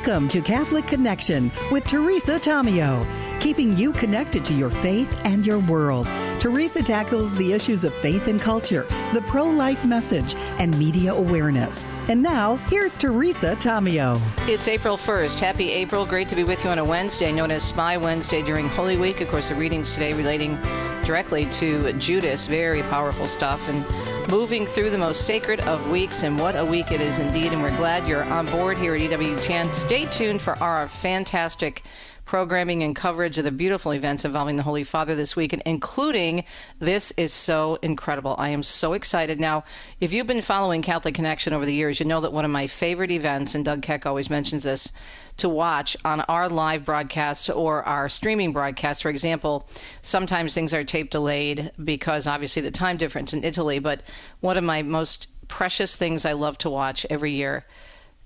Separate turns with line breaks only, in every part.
Welcome to Catholic Connection with Teresa Tomeo, keeping you connected to your faith and your world. Teresa tackles the issues of faith and culture, the pro-life message, and media awareness. And now, here's Teresa Tomeo.
It's April 1st. Happy April. Great to be with you on a Wednesday, known as Spy Wednesday during Holy Week. Of course, the readings today relating directly to Judas. Very powerful stuff. And moving through the most sacred of weeks, and what a week it is indeed. And we're glad you're on board here at EWTN. Stay tuned for our fantastic programming and coverage of the beautiful events involving the Holy Father this week, and including This Is So Incredible. I am so excited. Now, if you've been following Catholic Connection over the years, you know that one of my favorite events, and Doug Keck always mentions this, to watch on our live broadcasts or our streaming broadcasts. For example, sometimes things are tape delayed because obviously the time difference in Italy, but one of my most precious things I love to watch every year,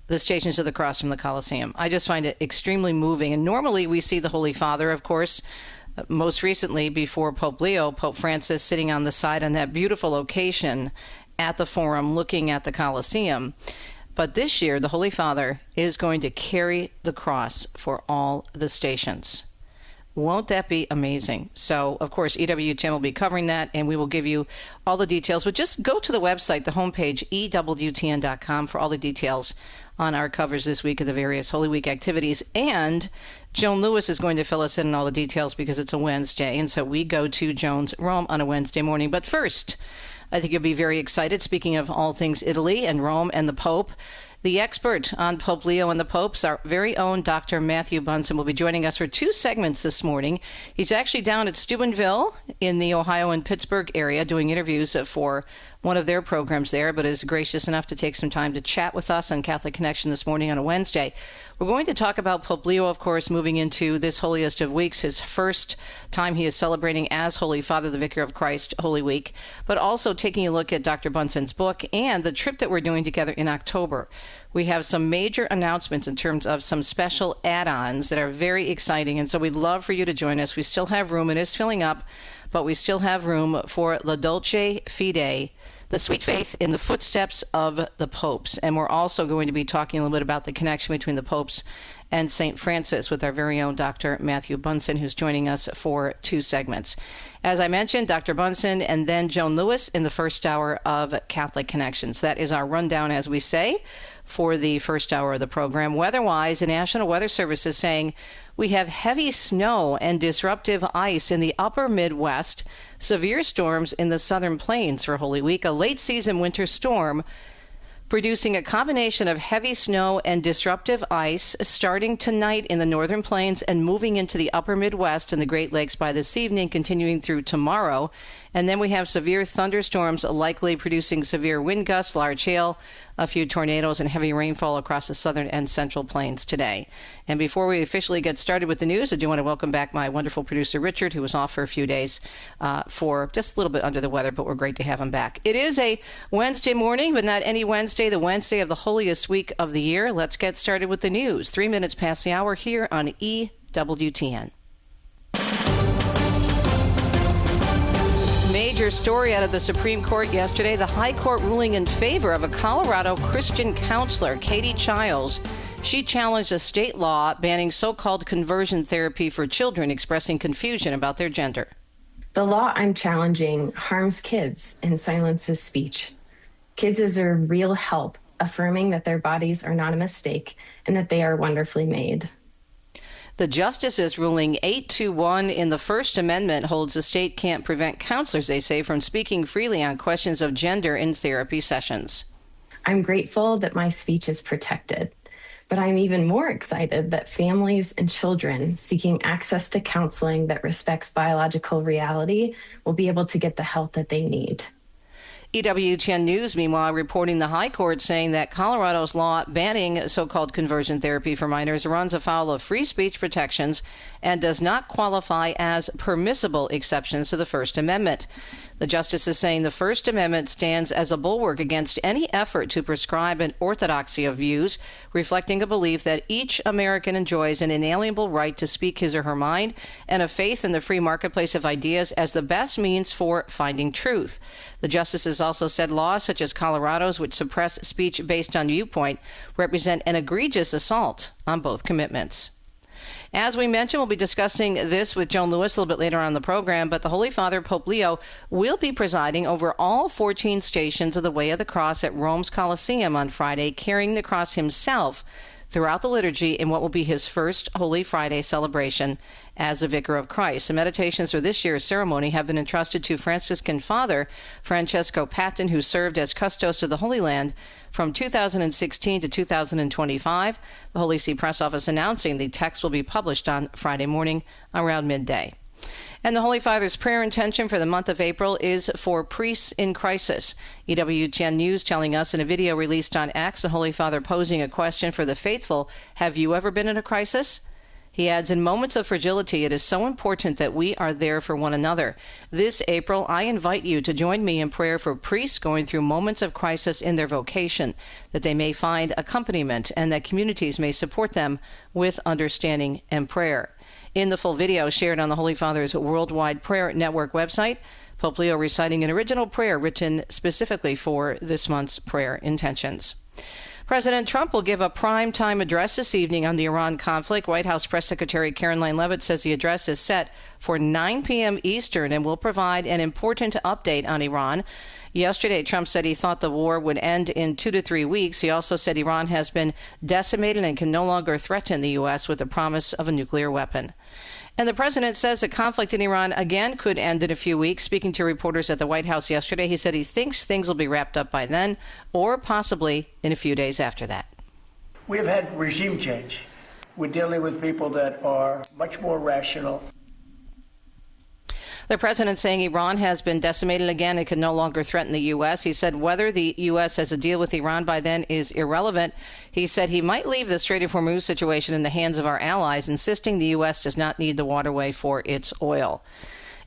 the Stations of the Cross from the Colosseum. I just find it extremely moving. And normally we see the Holy Father, of course, most recently before Pope Leo, Pope Francis sitting on the side on that beautiful location at the Forum looking at the Colosseum. But this year, the Holy Father is going to carry the cross for all the stations. Won't that be amazing? So, of course, EWTN will be covering that, and we will give you all the details. But just go to the website, the homepage, EWTN.com, for all the details on our covers this week of the various Holy Week activities. And Joan Lewis is going to fill us in on all the details because it's a Wednesday. And so we go to Joan's Rome on a Wednesday morning. But first, I think you'll be very excited. Speaking of all things Italy and Rome and the Pope, the expert on Pope Leo and the popes, our very own Dr. Matthew Bunson, will be joining us for two segments this morning. He's actually down at Steubenville in the Ohio and Pittsburgh area doing interviews for one of their programs there, but is gracious enough to take some time to chat with us on Catholic Connection this morning on a Wednesday. We're going to talk about Pope Leo, of course, moving into this holiest of weeks, his first time he is celebrating as Holy Father, the Vicar of Christ, Holy Week, but also taking a look at Dr. Bunson's book and the trip that we're doing together in October. We have some major announcements in terms of some special add-ons that are very exciting, and so we'd love for you to join us. We still have room. It is filling up, but we still have room for La Dolce Fide, the sweet faith in the footsteps of the popes. And we're also going to be talking a little bit about the connection between the popes and St. Francis with our very own Dr. Matthew Bunson, who's joining us for two segments. As I mentioned, Dr. Bunson and then Joan Lewis in the first hour of Catholic Connections. That is our rundown, as we say, for the first hour of the program. Weather-wise, the National Weather Service is saying we have heavy snow and disruptive ice in the upper Midwest, severe storms in the southern plains for Holy Week, a late-season winter storm producing a combination of heavy snow and disruptive ice starting tonight in the northern plains and moving into the upper Midwest and the Great Lakes by this evening, continuing through tomorrow. And then we have severe thunderstorms likely producing severe wind gusts, large hail, a few tornadoes, and heavy rainfall across the southern and central plains today. And before we officially get started with the news, I do want to welcome back my wonderful producer, Richard, who was off for a few days for just a little bit under the weather, but we're great to have him back. It is a Wednesday morning, but not any Wednesday, the Wednesday of the holiest week of the year. Let's get started with the news. 3 minutes past the hour here on EWTN. Major story out of the Supreme Court yesterday, the High Court ruling in favor of a Colorado Christian counselor, Katie Childs. She challenged a state law banning so-called conversion therapy for children expressing confusion about their gender.
The law I'm challenging harms kids and silences speech. Kids deserve real help, affirming that their bodies are not a mistake and that they are wonderfully made.
The justices ruling 8-1 in the First Amendment holds the state can't prevent counselors, they say, from speaking freely on questions of gender in therapy sessions.
I'm grateful that my speech is protected, but I'm even more excited that families and children seeking access to counseling that respects biological reality will be able to get the help that they need.
EWTN News, meanwhile, reporting the High Court saying that Colorado's law banning so-called conversion therapy for minors runs afoul of free speech protections and does not qualify as permissible exceptions to the First Amendment. The justice is saying the First Amendment stands as a bulwark against any effort to prescribe an orthodoxy of views, reflecting a belief that each American enjoys an inalienable right to speak his or her mind and a faith in the free marketplace of ideas as the best means for finding truth. The justices also said laws such as Colorado's, which suppress speech based on viewpoint, represent an egregious assault on both commitments. As we mentioned, we'll be discussing this with Joan Lewis a little bit later on in the program, but the Holy Father, Pope Leo, will be presiding over all 14 stations of the Way of the Cross at Rome's Colosseum on Friday, carrying the cross himself throughout the liturgy in what will be his first Holy Friday celebration as a Vicar of Christ. The meditations for this year's ceremony have been entrusted to Franciscan Father Francesco Patton, who served as Custos of the Holy Land from 2016 to 2025. The Holy See Press Office announcing the text will be published on Friday morning around midday. And the Holy Father's prayer intention for the month of April is for priests in crisis. EWTN News telling us in a video released on X, the Holy Father posing a question for the faithful: have you ever been in a crisis? He adds, in moments of fragility, it is so important that we are there for one another. This April, I invite you to join me in prayer for priests going through moments of crisis in their vocation, that they may find accompaniment and that communities may support them with understanding and prayer. In the full video shared on the Holy Father's Worldwide Prayer Network website, Pope Leo reciting an original prayer written specifically for this month's prayer intentions. President Trump will give a prime-time address this evening on the Iran conflict. White House Press Secretary Caroline Leavitt says the address is set for 9 p.m. Eastern and will provide an important update on Iran. Yesterday, Trump said he thought the war would end in 2 to 3 weeks. He also said Iran has been decimated and can no longer threaten the U.S. with the promise of a nuclear weapon. And the president says the conflict in Iran again could end in a few weeks. Speaking to reporters at the White House yesterday, he said he thinks things will be wrapped up by then, or possibly in a few days after that.
We have had regime change. We're dealing with people that are much more rational.
The president saying Iran has been decimated again and can no longer threaten the U.S. He said whether the U.S. has a deal with Iran by then is irrelevant. He said he might leave the Strait of Hormuz situation in the hands of our allies, insisting the U.S. does not need the waterway for its oil.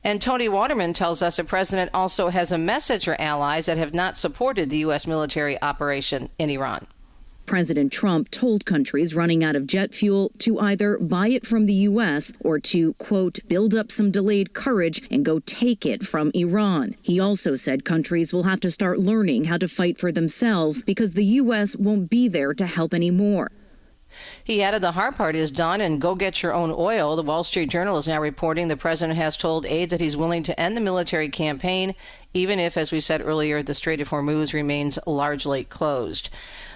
And Tony Waterman tells us the president also has a message for allies that have not supported the U.S. military operation in Iran.
President Trump told countries running out of jet fuel to either buy it from the U.S. or to, quote, build up some delayed courage and go take it from Iran. He also said countries will have to start learning how to fight for themselves because the U.S. won't be there to help anymore.
He added the hard part is done and go get your own oil. The Wall Street Journal is now reporting the president has told aides that he's willing to end the military campaign, even if, as we said earlier, the Strait of Hormuz remains largely closed.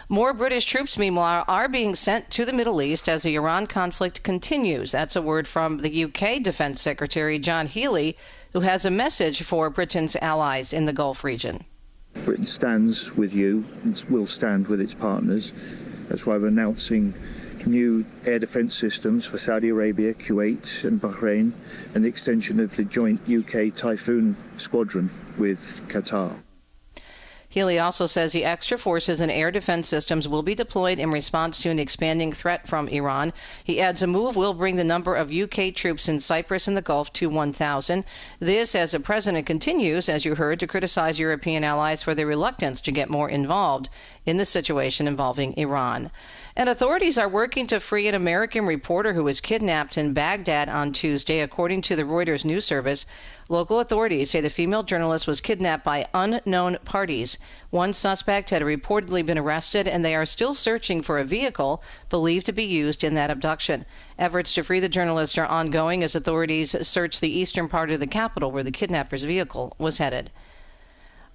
More British troops, meanwhile, are being sent to the Middle East as the Iran conflict continues. That's a word from the UK Defense Secretary John Healey, who has a message for Britain's allies in the Gulf region.
Britain stands with you and will stand with its partners. That's why we're announcing new air defense systems for Saudi Arabia, Kuwait and Bahrain, and the extension of the joint UK Typhoon squadron with Qatar.
Healey also says the extra forces and air defense systems will be deployed in response to an expanding threat from Iran. He adds a move will bring the number of UK troops in Cyprus and the Gulf to 1,000. This as the president continues, as you heard, to criticize European allies for their reluctance to get more involved in the situation involving Iran. And authorities are working to free an American reporter who was kidnapped in Baghdad on Tuesday, according to the Reuters news service. Local authorities say the female journalist was kidnapped by unknown parties. One suspect had reportedly been arrested, and they are still searching for a vehicle believed to be used in that abduction. Efforts to free the journalist are ongoing as authorities search the eastern part of the capital where the kidnapper's vehicle was headed.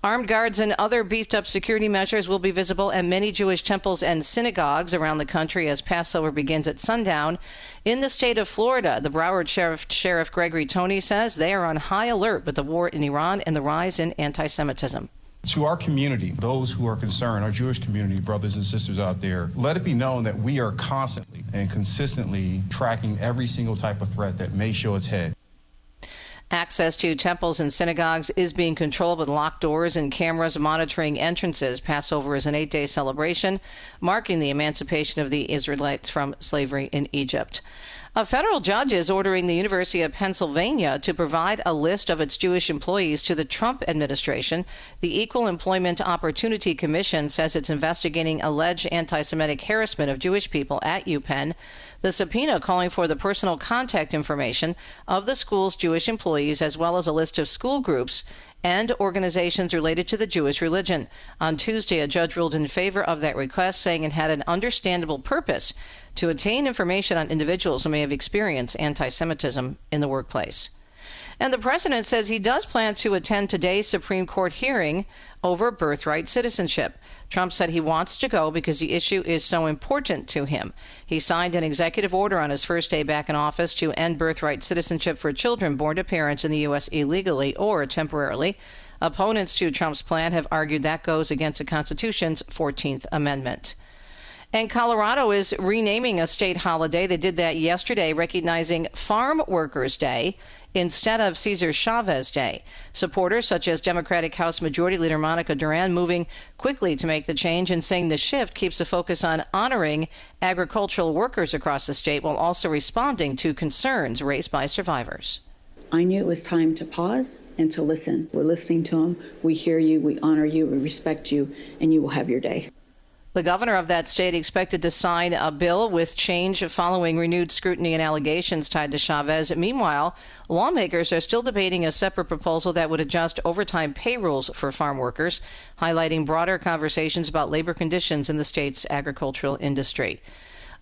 Armed guards and other beefed-up security measures will be visible at many Jewish temples and synagogues around the country as Passover begins at sundown. In the state of Florida, the Broward Sheriff Gregory Toney says they are on high alert with the war in Iran and the rise in anti-Semitism.
To our community, those who are concerned, our Jewish community, brothers and sisters out there, let it be known that we are constantly and consistently tracking every single type of threat that may show its head.
Access to temples and synagogues is being controlled with locked doors and cameras monitoring entrances. Passover is an 8-day celebration marking the emancipation of the Israelites from slavery in Egypt. A federal judge is ordering the University of Pennsylvania to provide a list of its Jewish employees to the Trump administration. The Equal Employment Opportunity Commission says it's investigating alleged anti-Semitic harassment of Jewish people at UPenn. The subpoena calling for the personal contact information of the school's Jewish employees, as well as a list of school groups and organizations related to the Jewish religion. On Tuesday, a judge ruled in favor of that request, saying it had an understandable purpose to obtain information on individuals who may have experienced anti-Semitism in the workplace. And the president says he does plan to attend today's Supreme Court hearing over birthright citizenship. Trump said he wants to go because the issue is so important to him. He signed an executive order on his first day back in office to end birthright citizenship for children born to parents in the U.S. illegally or temporarily. Opponents to Trump's plan have argued that goes against the Constitution's 14th Amendment. And Colorado is renaming a state holiday. They did that yesterday, recognizing Farm Workers Day instead of Cesar Chavez Day. Supporters such as Democratic House Majority Leader Monica Duran moving quickly to make the change and saying the shift keeps the focus on honoring agricultural workers across the state while also responding to concerns raised by survivors.
I knew it was time to pause and to listen. We're listening to them. We hear you. We honor you. We respect you. And you will have your day.
The governor of that state expected to sign a bill with change following renewed scrutiny and allegations tied to Chavez. Meanwhile, lawmakers are still debating a separate proposal that would adjust overtime pay rules for farm workers, highlighting broader conversations about labor conditions in the state's agricultural industry.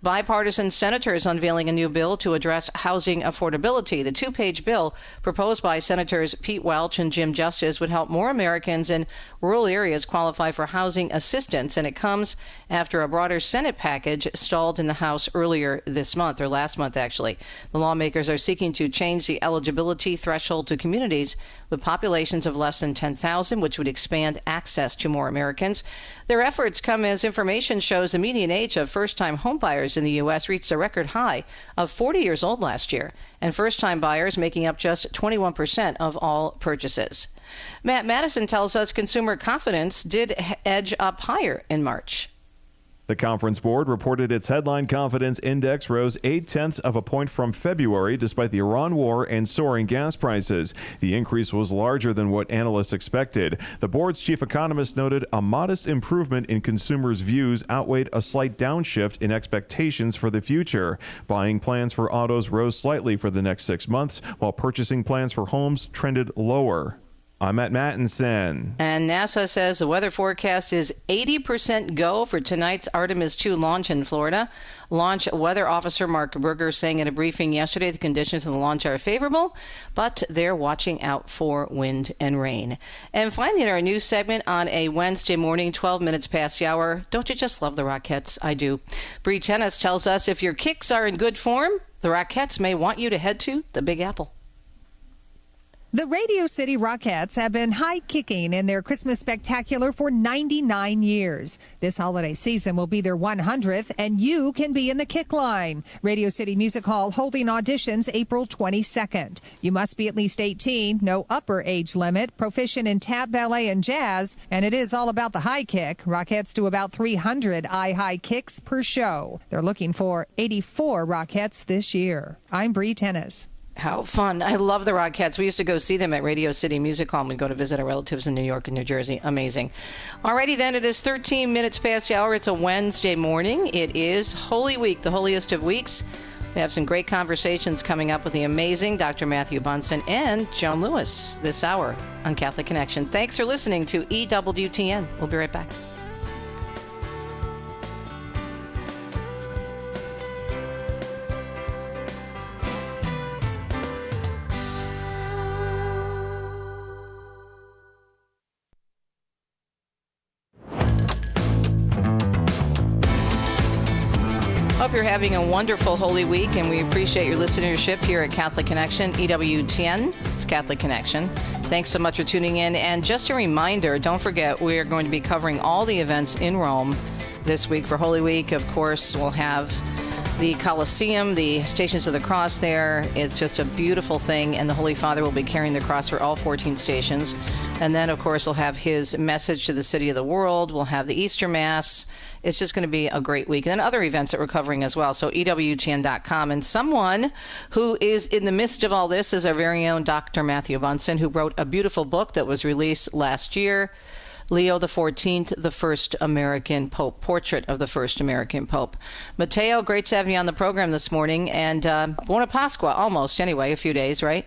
Bipartisan senators unveiling a new bill to address housing affordability. The two-page bill proposed by Senators Pete Welch and Jim Justice would help more Americans in rural areas qualify for housing assistance, and it comes after a broader Senate package stalled in the House earlier this month, or last month actually. The lawmakers are seeking to change the eligibility threshold to communities with populations of less than 10,000, which would expand access to more Americans. Their efforts come as information shows the median age of first-time homebuyers in the U.S. reached a record high of 40 years old last year, and first-time buyers making up just 21% of all purchases. Matt Madison tells us consumer confidence did edge up higher in March.
The Conference Board reported its headline confidence index rose 0.8 of a point from February despite the Iran war and soaring gas prices. The increase was larger than what analysts expected. The board's chief economist noted a modest improvement in consumers' views outweighed a slight downshift in expectations for the future. Buying plans for autos rose slightly for the next 6 months, while purchasing plans for homes trended lower. I'm Matt Mattinson.
And NASA says the weather forecast is 80% go for tonight's Artemis II launch in Florida. Launch Weather Officer Mark Berger saying at a briefing yesterday the conditions of the launch are favorable, but they're watching out for wind and rain. And finally, in our news segment on a Wednesday morning, 12 minutes past the hour, don't you just love the Rockettes? I do. Bree Tennis tells us if your kicks are in good form, the Rockettes may want you to head to the Big Apple.
The Radio City Rockettes have been high-kicking in their Christmas spectacular for 99 years. This holiday season will be their 100th, and you can be in the kick line. Radio City Music Hall holding auditions April 22nd. You must be at least 18, no upper age limit, proficient in tap, ballet, and jazz, and it is all about the high kick. Rockettes do about 300 high kicks per show. They're looking for 84 Rockettes this year. I'm Bree Tennis.
How fun. I love the Rockettes. We used to go see them at Radio City Music Hall when we go to visit our relatives in New York and New Jersey. Amazing. Alrighty then, it is 13 minutes past the hour. It's a Wednesday morning. It is Holy Week, the holiest of weeks. We have some great conversations coming up with the amazing Dr. Matthew Bunson and Joan Lewis this hour on Catholic Connection. Thanks for listening to EWTN. We'll be right back. Hope you're having a wonderful Holy Week, and we appreciate your listenership here at Catholic Connection, EWTN. It's Catholic Connection. Thanks so much for tuning in. And just a reminder, don't forget, we are going to be covering all the events in Rome this week for Holy Week. Of course, we'll have the Colosseum, the Stations of the Cross there. It's just a beautiful thing, and the Holy Father will be carrying the cross for all 14 stations. And then, of course, he'll have his message to the city of the world. We'll have the Easter Mass. It's just going to be a great week. And then other events that we're covering as well. So EWTN.com. And someone who is in the midst of all this is our very own Dr. Matthew Bunson, who wrote a beautiful book that was released last year, Leo XIV, the First American Pope, Portrait of the First American Pope. Matteo, great to have you on the program this morning. And Buona Pasqua, almost, anyway, a few days, right?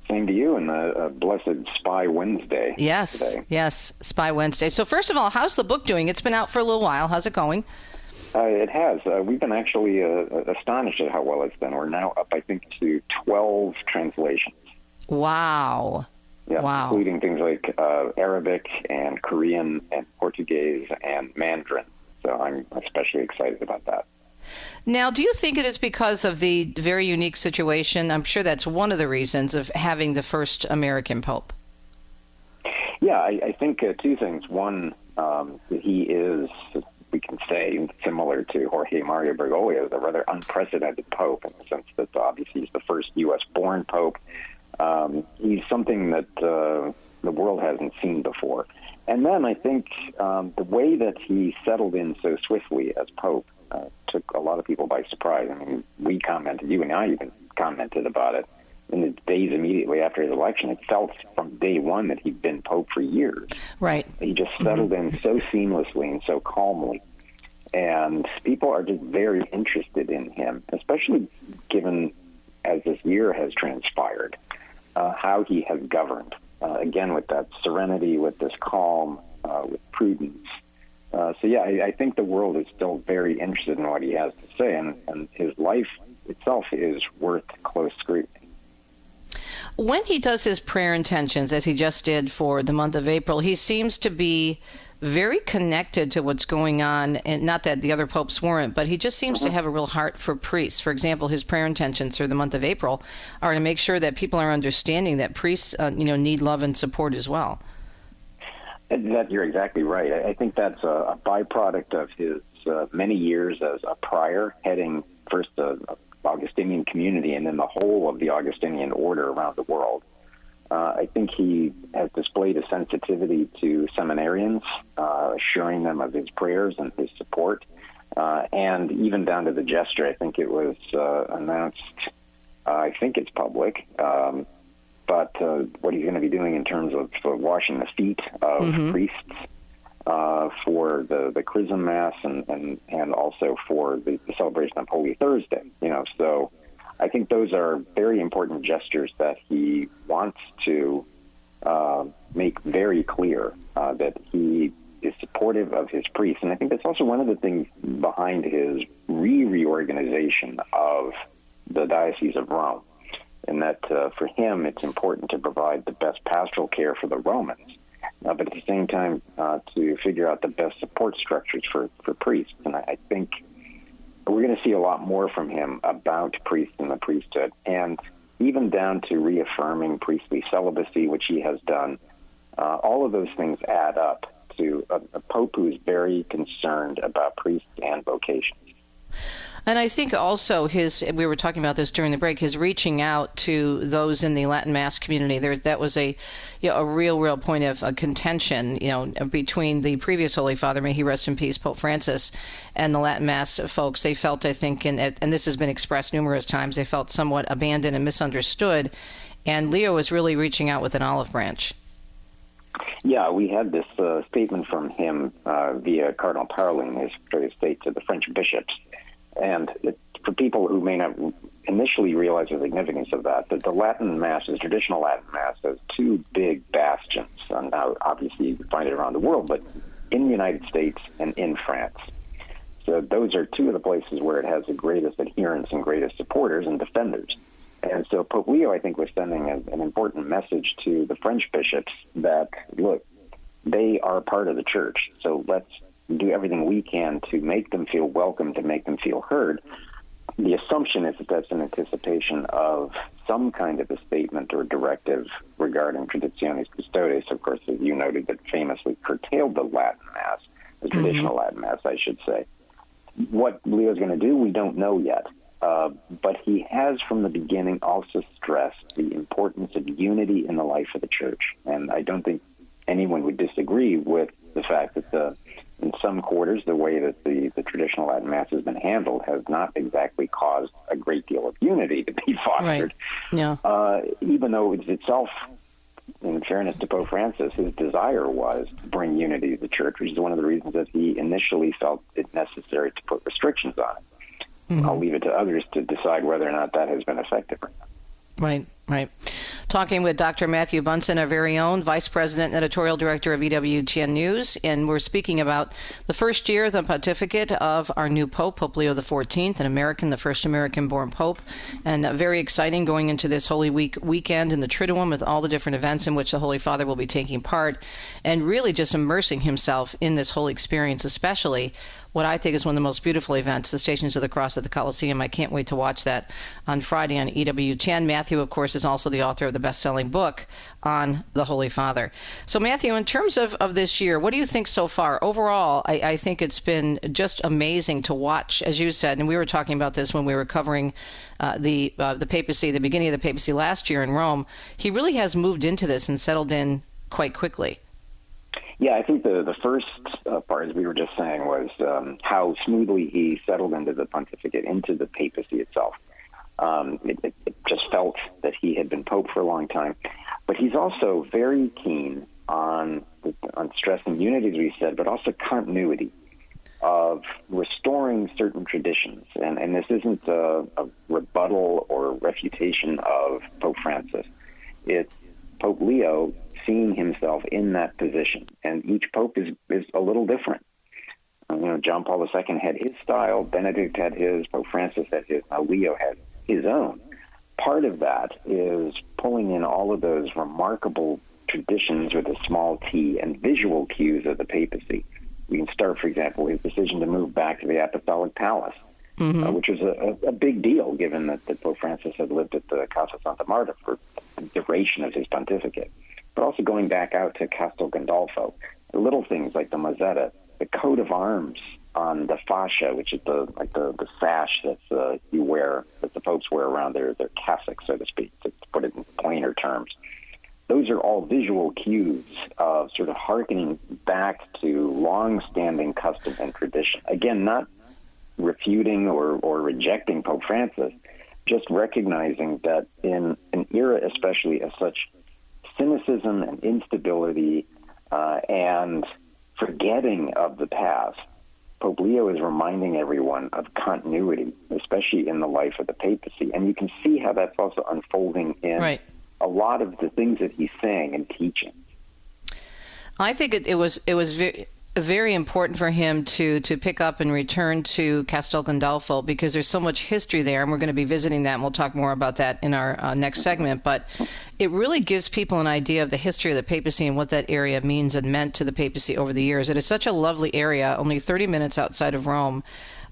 Same to you, and a blessed Spy Wednesday.
Yes,
today.
yes, Spy Wednesday. So first of all, how's the book doing? It's been out for a little while. How's it going?
It has. We've been actually astonished at how well it's done. We're now up, I think, to 12 translations.
Wow.
Yeah,
wow.
Including things like Arabic and Korean and Portuguese and Mandarin. So I'm especially excited about that.
Now, do you think it is because of the very unique situation? I'm sure that's one of the reasons of having the first American Pope.
Yeah, I think two things. One, he is, we can say, similar to Jorge Mario Bergoglio, a rather unprecedented Pope in the sense that obviously he's the first U.S.-born Pope. He's something that the world hasn't seen before. And then I think the way that he settled in so swiftly as Pope took a lot of people by surprise. I mean, we commented, you and I even commented about it in the days immediately after his election. It felt from day one that he'd been Pope for years.
Right.
He just settled in so seamlessly and so calmly. And people are just very interested in him, especially given, as this year has transpired, how he has governed. Again, with that serenity, with this calm, with prudence. So, yeah, I think the world is still very interested in what he has to say, and his life itself is worth close scrutiny.
When he does his prayer intentions, as he just did for the month of April, he seems to be very connected to what's going on, and not that the other popes weren't, but he just seems to have a real heart for priests. For example, his prayer intentions for the month of April are to make sure that people are understanding that priests, need love and support as well.
That you're exactly right. I think that's a byproduct of his many years as a prior, heading first the Augustinian community and then the whole of the Augustinian order around the world. I think he has displayed a sensitivity to seminarians, assuring them of his prayers and his support, and even down to the gesture. I think it was announced, I think it's public, but what he's going to be doing in terms of washing the feet of priests for the Chrism Mass and also for the celebration of Holy Thursday. So I think those are very important gestures that he wants to make very clear that he is supportive of his priests. And I think that's also one of the things behind his reorganization of the Diocese of Rome, and that for him it's important to provide the best pastoral care for the Romans, but at the same time to figure out the best support structures for priests. And I think we're going to see a lot more from him about priests and the priesthood, and even down to reaffirming priestly celibacy, which he has done. All of those things add up to a pope who's very concerned about priests and vocations.
And I think also we were talking about this during the break, his reaching out to those in the Latin Mass community. That was a real point of contention, between the previous Holy Father, may he rest in peace, Pope Francis, and the Latin Mass folks. They felt, I think, and this has been expressed numerous times, they felt somewhat abandoned and misunderstood. And Leo was really reaching out with an olive branch.
Yeah, we had this statement from him via Cardinal Parolin, his Secretary of State, to the French bishops. And for people who may not initially realize the significance of that, the Latin Mass, the traditional Latin Mass, has two big bastions. Now, obviously, you can find it around the world, but in the United States and in France. So those are two of the places where it has the greatest adherents and greatest supporters and defenders. And so Pope Leo, I think, was sending an important message to the French bishops that, look, they are part of the church, so let's do everything we can to make them feel welcome, to make them feel heard. The assumption is that that's in anticipation of some kind of a statement or directive regarding Traditionis Custodes, of course, as you noted, that famously curtailed the Latin Mass, the traditional Latin Mass, I should say. What Leo's going to do, we don't know yet. But he has, from the beginning, also stressed the importance of unity in the life of the church. And I don't think anyone would disagree with the fact that in some quarters, the way that the traditional Latin Mass has been handled has not exactly caused a great deal of unity to be fostered.
Right. Yeah.
Even though it's itself, in fairness to Pope Francis, his desire was to bring unity to the church, which is one of the reasons that he initially felt it necessary to put restrictions on it. Mm-hmm. I'll leave it to others to decide whether or not that has been effective or not.
Right, right. Talking with Dr. Matthew Bunson, our very own Vice President and Editorial Director of EWTN News, and we're speaking about the first year of the pontificate of our new Pope, Pope Leo XIV, an American, the first American-born Pope, and very exciting going into this Holy Week weekend in the Triduum with all the different events in which the Holy Father will be taking part, and really just immersing himself in this whole experience, especially what I think is one of the most beautiful events, the Stations of the Cross at the Colosseum. I can't wait to watch that on Friday on EWTN. Matthew, of course, is also the author of the best-selling book on the Holy Father. So, Matthew, in terms of this year, what do you think so far? Overall, I think it's been just amazing to watch, as you said, and we were talking about this when we were covering the papacy, the beginning of the papacy last year in Rome. He really has moved into this and settled in quite quickly.
Yeah, I think the first part, as we were just saying, was how smoothly he settled into the pontificate, into the papacy itself. It just felt that he had been Pope for a long time. But he's also very keen on stressing unity, as we said, but also continuity of restoring certain traditions. And this isn't a rebuttal or refutation of Pope Francis. It's Pope Leo seeing himself in that position, and each pope is a little different. John Paul II had his style, Benedict had his, Pope Francis had his, now Leo had his own. Part of that is pulling in all of those remarkable traditions with a small t and visual cues of the papacy. We can start, for example, his decision to move back to the Apostolic Palace, which was a big deal, given that Pope Francis had lived at the Casa Santa Marta for the duration of his pontificate. But also going back out to Castel Gandolfo, little things like the mozzetta, the coat of arms on the fascia, which is the sash that you wear, that the popes wear around their cassock, so to speak, to put it in plainer terms. Those are all visual cues of sort of hearkening back to long-standing custom and tradition. Again, not refuting or rejecting Pope Francis, just recognizing that in an era especially of such cynicism and instability and forgetting of the past, Pope Leo is reminding everyone of continuity, especially in the life of the papacy. And you can see how that's also unfolding in a lot of the things that he's saying and teaching.
I think it was very important for him to pick up and return to Castel Gandolfo, because there's so much history there, and we're going to be visiting that, and we'll talk more about that in our next segment. But it really gives people an idea of the history of the papacy and what that area means and meant to the papacy over the years. It is such a lovely area, only 30 minutes outside of Rome,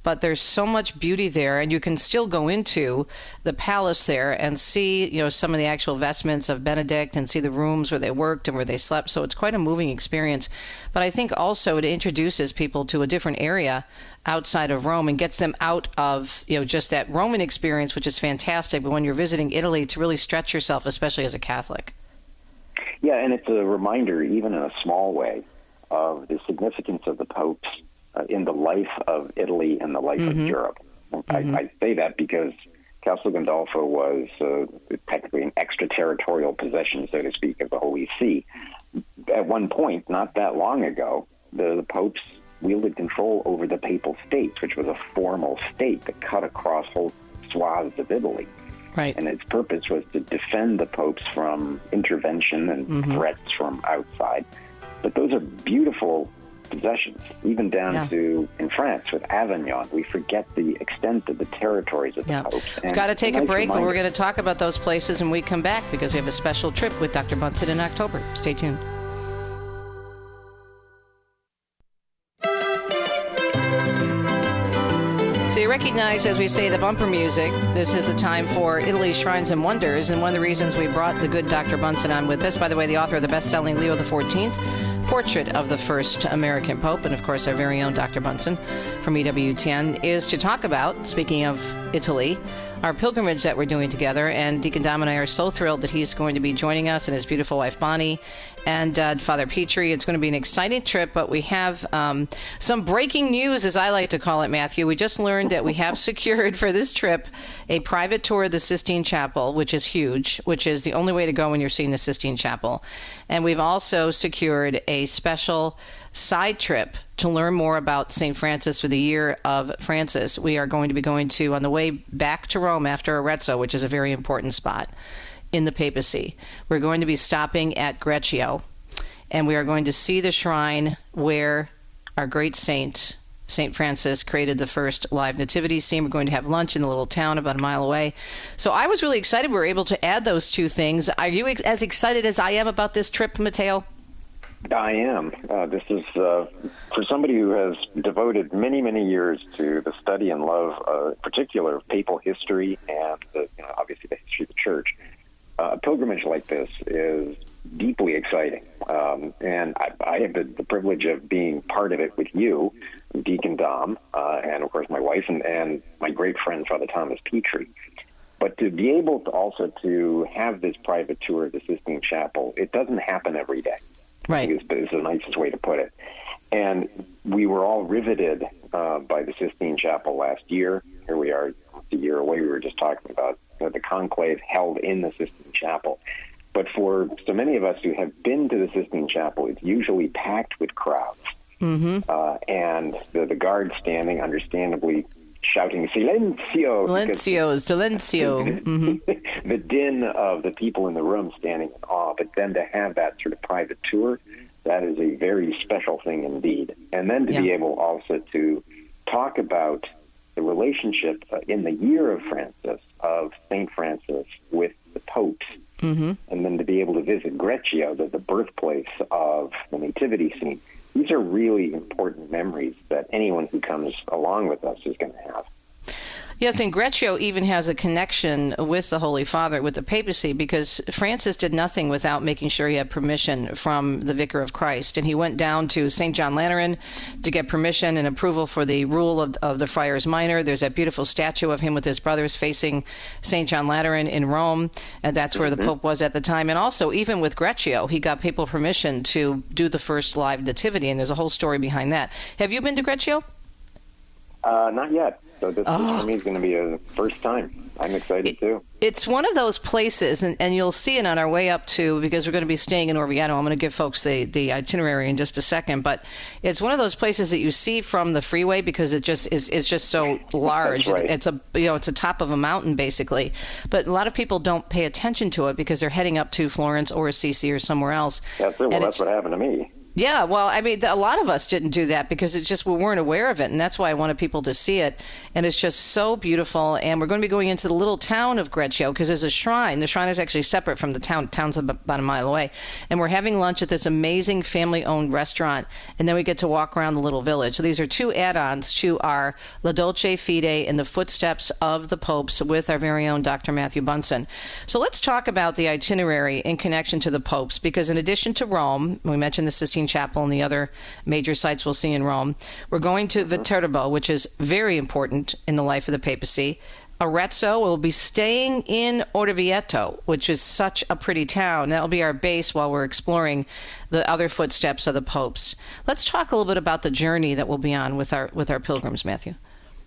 but there's so much beauty there, and you can still go into the palace there and see, some of the actual vestments of Benedict and see the rooms where they worked and where they slept. So it's quite a moving experience. But I think also it introduces people to a different area outside of Rome and gets them out of, just that Roman experience, which is fantastic. But when you're visiting Italy, to really stretch yourself, especially as a Catholic.
Yeah, and it's a reminder, even in a small way, of the significance of the popes in the life of Italy and the life of Europe. I say that because Castel Gandolfo was technically an extraterritorial possession, so to speak, of the Holy See. At one point, not that long ago, the popes wielded control over the Papal States, which was a formal state that cut across whole swaths of Italy.
Right.
And its purpose was to defend the popes from intervention and threats from outside. But those are beautiful possessions, even down to in France with Avignon. We forget the extent of the territories of the popes.
We've got to take a break, but we're going to talk about those places when we come back, because we have a special trip with Dr. Bunson in October. Stay tuned. So you recognize, as we say, the bumper music. This is the time for Italy's Shrines and Wonders, and one of the reasons we brought the good Dr. Bunson on with us, by the way, the author of the best-selling Leo XIV, portrait of the first American Pope, and of course our very own Dr. Bunsen from EWTN, is to talk about, speaking of Italy, our pilgrimage that we're doing together. And Deacon Dom and I are so thrilled that he's going to be joining us, and his beautiful wife Bonnie and Father Petrie. It's going to be an exciting trip, but we have some breaking news, as I like to call it, Matthew. We just learned that we have secured for this trip a private tour of the Sistine Chapel, which is huge, which is the only way to go when you're seeing the Sistine Chapel. And we've also secured a special side trip to learn more about St. Francis for the year of Francis. We are going to be going to, on the way back to Rome after Arezzo, which is a very important spot in the papacy, we're going to be stopping at Greccio, and we are going to see the shrine where our great saint, St. Francis, created the first live nativity scene. We're going to have lunch in the little town about a mile away. So I was really excited we were able to add those two things. Are you as excited as I am about this trip, Matteo?
I am. This is for somebody who has devoted many, many years to the study and love, particular papal history and obviously the history of the Church. A pilgrimage like this is deeply exciting, and I have the privilege of being part of it with you, Deacon Dom, and of course my wife and my great friend Father Thomas Petrie. But to be able to also to have this private tour of the Sistine Chapel, it doesn't happen every day.
Right.
Is the nicest way to put it. And we were all riveted by the Sistine Chapel last year. Here we are a year away. We were just talking about the conclave held in the Sistine Chapel. But for so many of us who have been to the Sistine Chapel, it's usually packed with crowds. Mm-hmm. And the guards standing, understandably, shouting "Silencio!"
Silencio. Mm-hmm.
The din of the people in the room standing in awe. But then to have that sort of private tour, that is a very special thing indeed. And then to be able also to talk about the relationship in the year of Francis, of St. Francis, with the popes, and then to be able to visit Greccio, the birthplace of the nativity scene. These are really important memories that anyone who comes along with us is going to have.
Yes, and Greccio even has a connection with the Holy Father, with the papacy, because Francis did nothing without making sure he had permission from the Vicar of Christ. And he went down to St. John Lateran to get permission and approval for the rule of the Friars Minor. There's that beautiful statue of him with his brothers facing St. John Lateran in Rome, and that's where the Pope was at the time. And also, even with Greccio, he got papal permission to do the first live nativity, and there's a whole story behind that. Have you been to Greccio?
Not yet. So this for me is going to be a first time. I'm excited too.
It's one of those places, and you'll see it on our way up to, because we're going to be staying in Orvieto. I'm going to give folks the itinerary in just a second, but it's one of those places that you see from the freeway because it just is just so large.
Right.
It's a top of a mountain basically, but a lot of people don't pay attention to it because they're heading up to Florence or Assisi or somewhere else.
That's it. Well, that's what happened to me.
Yeah, well, I mean, a lot of us didn't do that because we weren't aware of it, and that's why I wanted people to see it. And it's just so beautiful. And we're going to be going into the little town of Greccio because there's a shrine. The shrine is actually separate from the town. Town's about a mile away. And we're having lunch at this amazing family-owned restaurant, and then we get to walk around the little village. So these are two add-ons to our La Dolce Fide in the footsteps of the popes with our very own Dr. Matthew Bunsen. So let's talk about the itinerary in connection to the popes, because in addition to Rome, we mentioned the Sistine Chapel and the other major sites we'll see in Rome, we're going to Viterbo, which is very important in the life of the papacy. Arezzo, we'll be staying in Orvieto, which is such a pretty town. That'll be our base while we're exploring the other footsteps of the popes. Let's talk a little bit about the journey that we'll be on with our pilgrims, Matthew.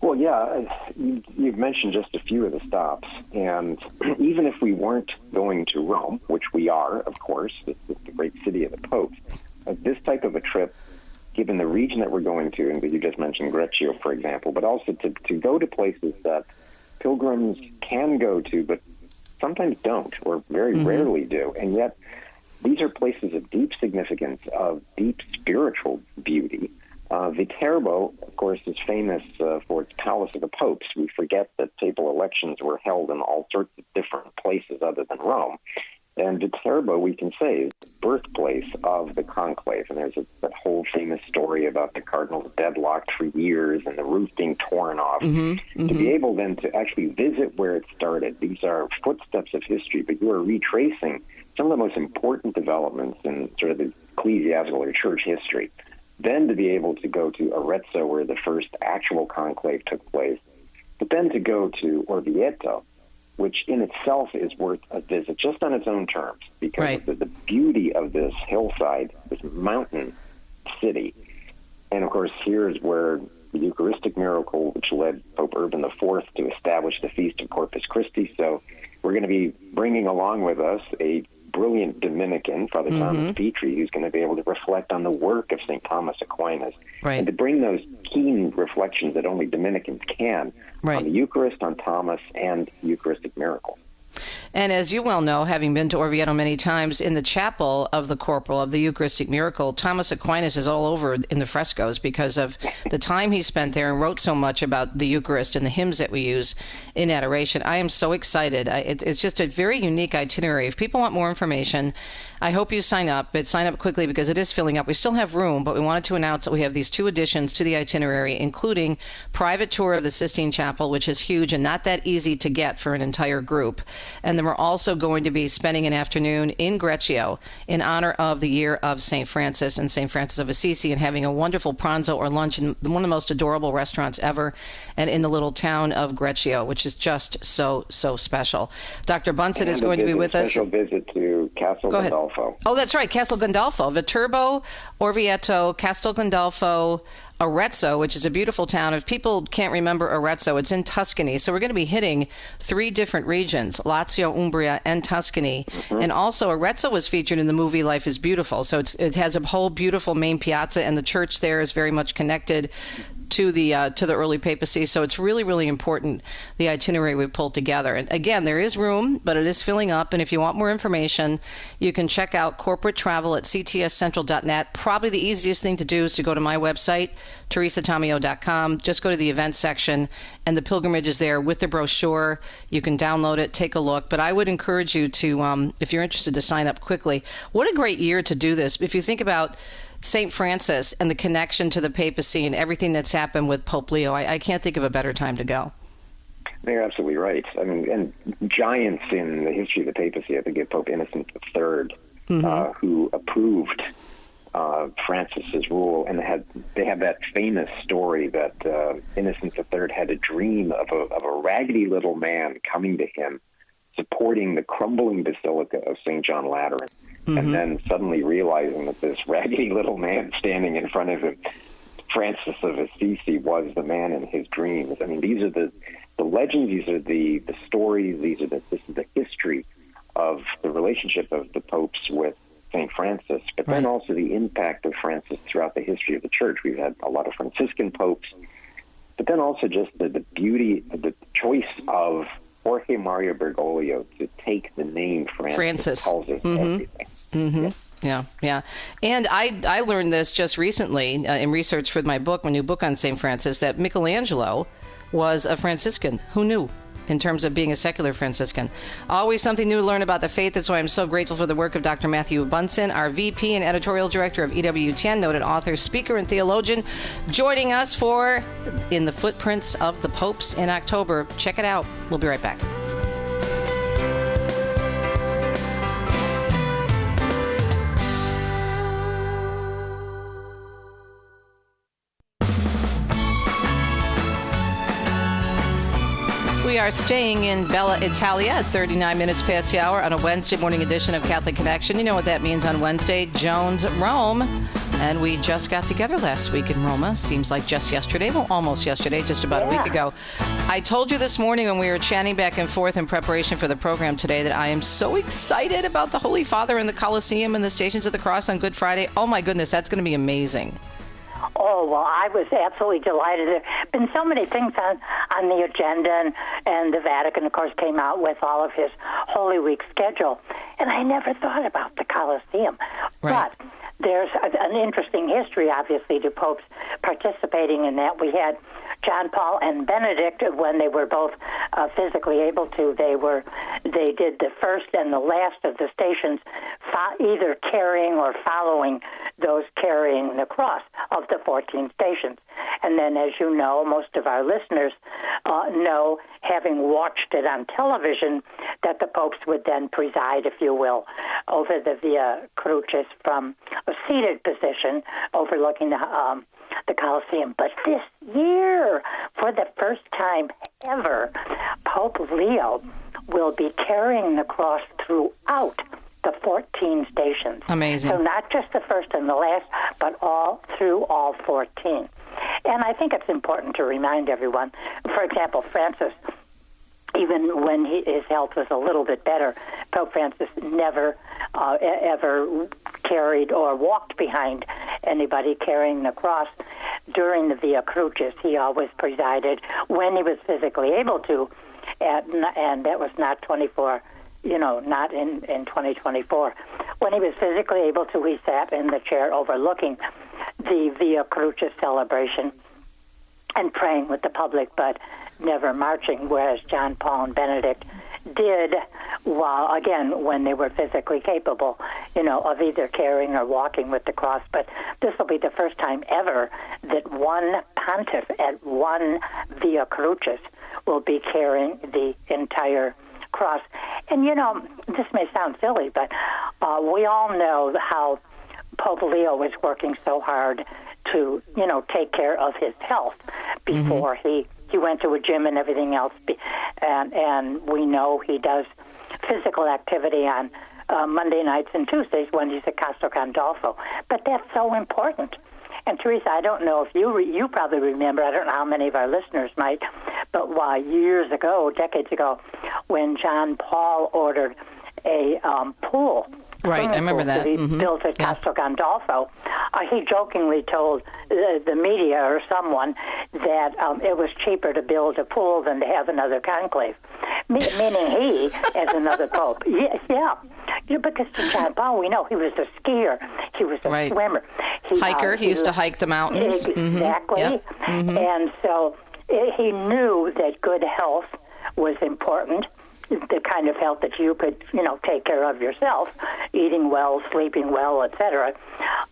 Well, yeah, you've mentioned just a few of the stops, and even if we weren't going to Rome, which we are, of course, it's the great city of the popes, this type of a trip, given the region that we're going to, and you just mentioned Greccio, for example, but also to go to places that pilgrims can go to, but sometimes don't, or very rarely do, and yet these are places of deep significance, of deep spiritual beauty. Viterbo, of course, is famous for its Palace of the Popes. We forget that papal elections were held in all sorts of different places other than Rome. And Viterbo, we can say, is the birthplace of the conclave. And there's that whole famous story about the cardinals deadlocked for years and the roof being torn off. To be able then to actually visit where it started, these are footsteps of history, but you are retracing some of the most important developments in sort of the ecclesiastical or church history. Then to be able to go to Arezzo, where the first actual conclave took place, but then to go to Orvieto, which in itself is worth a visit just on its own terms, because of the beauty of this hillside, this mountain city. And of course, here's where the Eucharistic miracle, which led Pope Urban IV to establish the Feast of Corpus Christi. So we're going to be bringing along with us a brilliant Dominican, Father Thomas Petrie, who's going to be able to reflect on the work of St. Thomas Aquinas, and to bring those keen reflections that only Dominicans can on the Eucharist, on Thomas, and the Eucharistic miracle.
And as you well know, having been to Orvieto many times, in the chapel of the Corporal of the Eucharistic Miracle, Thomas Aquinas is all over in the frescoes because of the time he spent there and wrote so much about the Eucharist and the hymns that we use in adoration. I am so excited. It's just a very unique itinerary. If people want more information, I hope you sign up, but sign up quickly because it is filling up. We still have room, but we wanted to announce that we have these 2 additions to the itinerary, including private tour of the Sistine Chapel, which is huge and not that easy to get for an entire group. And then we're also going to be spending an afternoon in Greccio in honor of the year of St. Francis and St. Francis of Assisi, and having a wonderful pranzo or lunch in one of the most adorable restaurants ever, and in the little town of Greccio, which is just so special. Dr. Bunset is going to be with us.
Special visit to Castel Gandolfo.
Oh, that's right, Castel Gandolfo. Viterbo, Orvieto, Castel Gandolfo, Arezzo, which is a beautiful town. If people can't remember Arezzo, it's in Tuscany. So we're going to be hitting 3 different regions, Lazio, Umbria, and Tuscany. And also Arezzo was featured in the movie Life is Beautiful. So it has a whole beautiful main piazza, and the church there is very much connected to the early papacy. So it's really, really important, the itinerary we've pulled together. And again, there is room, but it is filling up. And if you want more information, you can check out corporate travel at ctscentral.net. Probably the easiest thing to do is to go to my website, teresatomio.com. Just go to the events section, and the pilgrimage is there with the brochure. You can download it, take a look. But I would encourage you to, if you're interested, to sign up quickly. What a great year to do this. If you think about St. Francis and the connection to the papacy and everything that's happened with Pope Leo, I can't think of a better time to go.
You're absolutely right. I mean, and giants in the history of the papacy, I think of Pope Innocent III, who approved Francis's rule, and they have that famous story that Innocent III had a dream of a raggedy little man coming to him, supporting the crumbling basilica of St. John Lateran. And then suddenly realizing that this raggedy little man standing in front of him, Francis of Assisi, was the man in his dreams. I mean, these are the legends, these are the stories, this is the history of the relationship of the popes with St. Francis, but then also the impact of Francis throughout the history of the church. We've had a lot of Franciscan popes, but then also just the beauty, the choice of Jorge Mario Bergoglio to take the name Francis. Tells us everything.
Yeah. And I learned this just recently in research for my book, my new book on St. Francis, that Michelangelo was a Franciscan. Who knew? In terms of being a secular Franciscan. Always something new to learn about the faith. That's why I'm so grateful for the work of Dr. Matthew Bunsen, our VP and editorial director of EWTN, noted author, speaker, and theologian, joining us for In the Footprints of the Popes in October. Check it out. We'll be right back. We are staying in Bella Italia at 39 minutes past the hour on a Wednesday morning edition of Catholic Connection. You know what that means on Wednesday, Joan's Rome. And we just got together last week in Roma. Seems like just yesterday. Well, almost yesterday, just about a week ago. I told you this morning when we were chatting back and forth in preparation for the program today that I am so excited about the Holy Father and the Colosseum and the Stations of the Cross on Good Friday. Oh, my goodness, that's going to be amazing.
Oh, well, I was absolutely delighted. There have been so many things on the agenda, and the Vatican, of course, came out with all of his Holy Week schedule. And I never thought about the Colosseum. Right. But there's an interesting history, obviously, to popes participating in that. We had John Paul and Benedict, when they were both physically able to, they did the first and the last of the stations, either carrying or following those carrying the cross of the 14 stations. And then, as you know, most of our listeners know, having watched it on television, that the popes would then preside, if you will, over the Via Crucis from a seated position overlooking the Colosseum. But this year, for the first time ever, Pope Leo will be carrying the cross throughout the 14 stations.
Amazing.
So not just the first and the last, but all through all 14. And I think it's important to remind everyone, for example, Francis, even when his health was a little bit better, Pope Francis never ever carried or walked behind anybody carrying the cross during the Via Crucis. He always presided when he was physically able to, and that was not 24, not in 2024. When he was physically able to, he sat in the chair overlooking the Via Crucis celebration and praying with the public, but never marching, whereas John Paul and Benedict did, when they were physically capable, of either carrying or walking with the cross. But this will be the first time ever that one pontiff at one Via Crucis will be carrying the entire cross. And, this may sound silly, but we all know how Pope Leo was working so hard to, take care of his health before he went to a gym and everything else. And we know he does physical activity on Monday nights and Tuesdays when he's at Castel Gandolfo. But that's so important. And Teresa, I don't know if you probably remember, I don't know how many of our listeners might, but years ago, decades ago, when John Paul ordered a pool.
Right, I remember that.
He built at Castel Gandolfo. He jokingly told the media or someone that it was cheaper to build a pool than to have another conclave, meaning he as another pope. Yeah. Because John Paul, we know he was a skier, he was a swimmer,
hiker. He used to hike the mountains.
Exactly, and so he knew that good health was important. The kind of health that you could, take care of yourself, eating well, sleeping well, etc.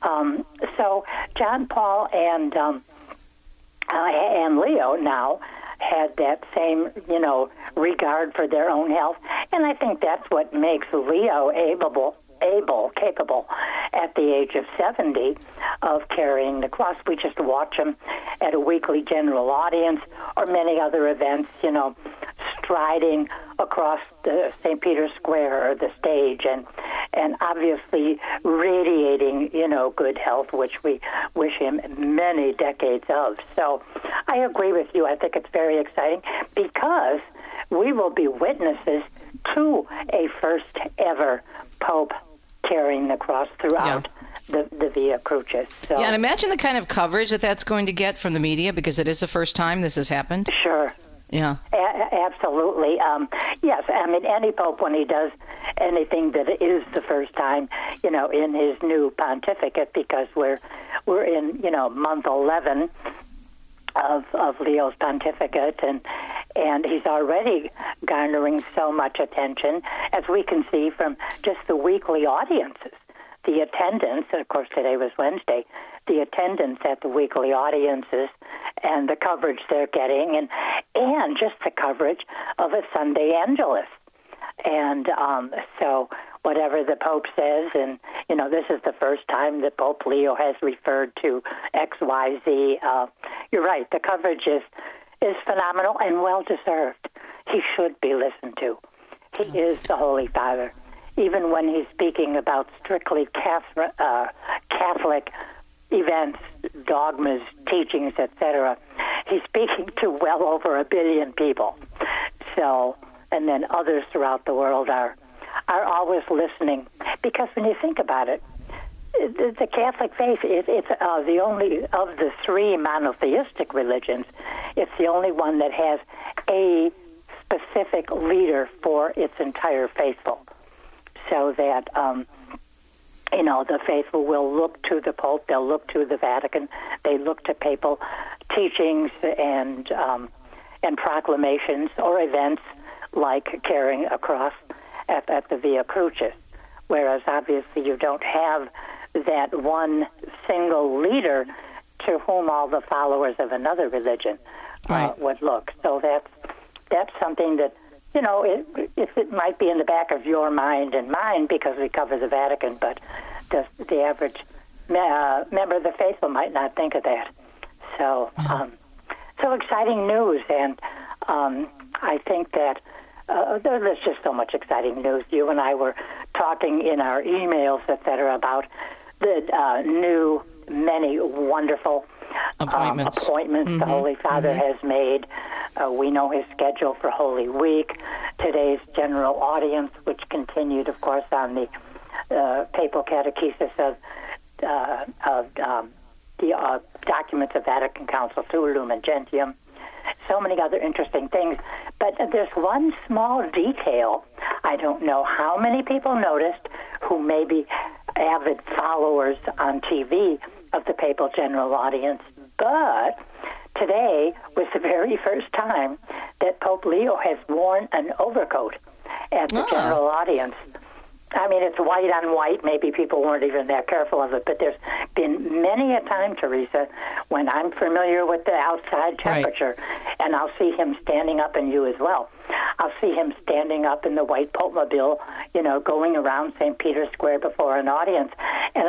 So John Paul and Leo now had that same, regard for their own health, and I think that's what makes Leo capable at the age of 70 of carrying the cross. We just watch him at a weekly general audience or many other events, striding across the St. Peter's Square or the stage and obviously radiating, good health, which we wish him many decades of. So I agree with you. I think it's very exciting because we will be witnesses to a first ever Pope carrying the cross throughout the Via Crucis. So,
and imagine the kind of coverage that's going to get from the media because it is the first time this has happened.
Sure.
Yeah.
Absolutely. Yes, I mean, any pope, when he does anything that is the first time, in his new pontificate, because we're in, month 11 of Leo's pontificate, and he's already garnering so much attention, as we can see from just the weekly audiences, the attendance, and of course today was Wednesday, the attendance at the weekly audiences and the coverage they're getting, and just the coverage of a Sunday Angelus. And so whatever the Pope says, and, this is the first time that Pope Leo has referred to XYZ. You're right, the coverage is phenomenal and well-deserved. He should be listened to. He is the Holy Father. Even when he's speaking about strictly Catholic events, dogmas, teachings, etc., he's speaking to well over 1 billion people. So, and then others throughout the world are always listening. Because when you think about it, the Catholic faith, it's the only of the three monotheistic religions, it's the only one that has a specific leader for its entire faithful. So that, the faithful will look to the Pope, they'll look to the Vatican, they look to papal teachings and proclamations or events like carrying a cross at the Via Crucis. Whereas obviously you don't have that one single leader to whom all the followers of another religion would look. So that's something that, it might be in the back of your mind and mine because we cover the Vatican, but the average member of the faithful might not think of that. So, so exciting news, and I think that there's just so much exciting news. You and I were talking in our emails, et cetera, about the new, many wonderful appointments the Holy Father has made. We know his schedule for Holy Week, today's general audience, which continued, of course, on the papal catechesis of the documents of Vatican Council II, Lumen Gentium, so many other interesting things. But there's one small detail I don't know how many people noticed who may be avid followers on TV of the papal general audience, but today was the very first time that Pope Leo has worn an overcoat at the general audience. I mean, it's white on white. Maybe people weren't even that careful of it, but there's been many a time, Teresa, when I'm familiar with the outside temperature, and I'll see him standing up, and you as well. I'll see him standing up in the white Popemobile, going around St. Peter's Square before an audience. And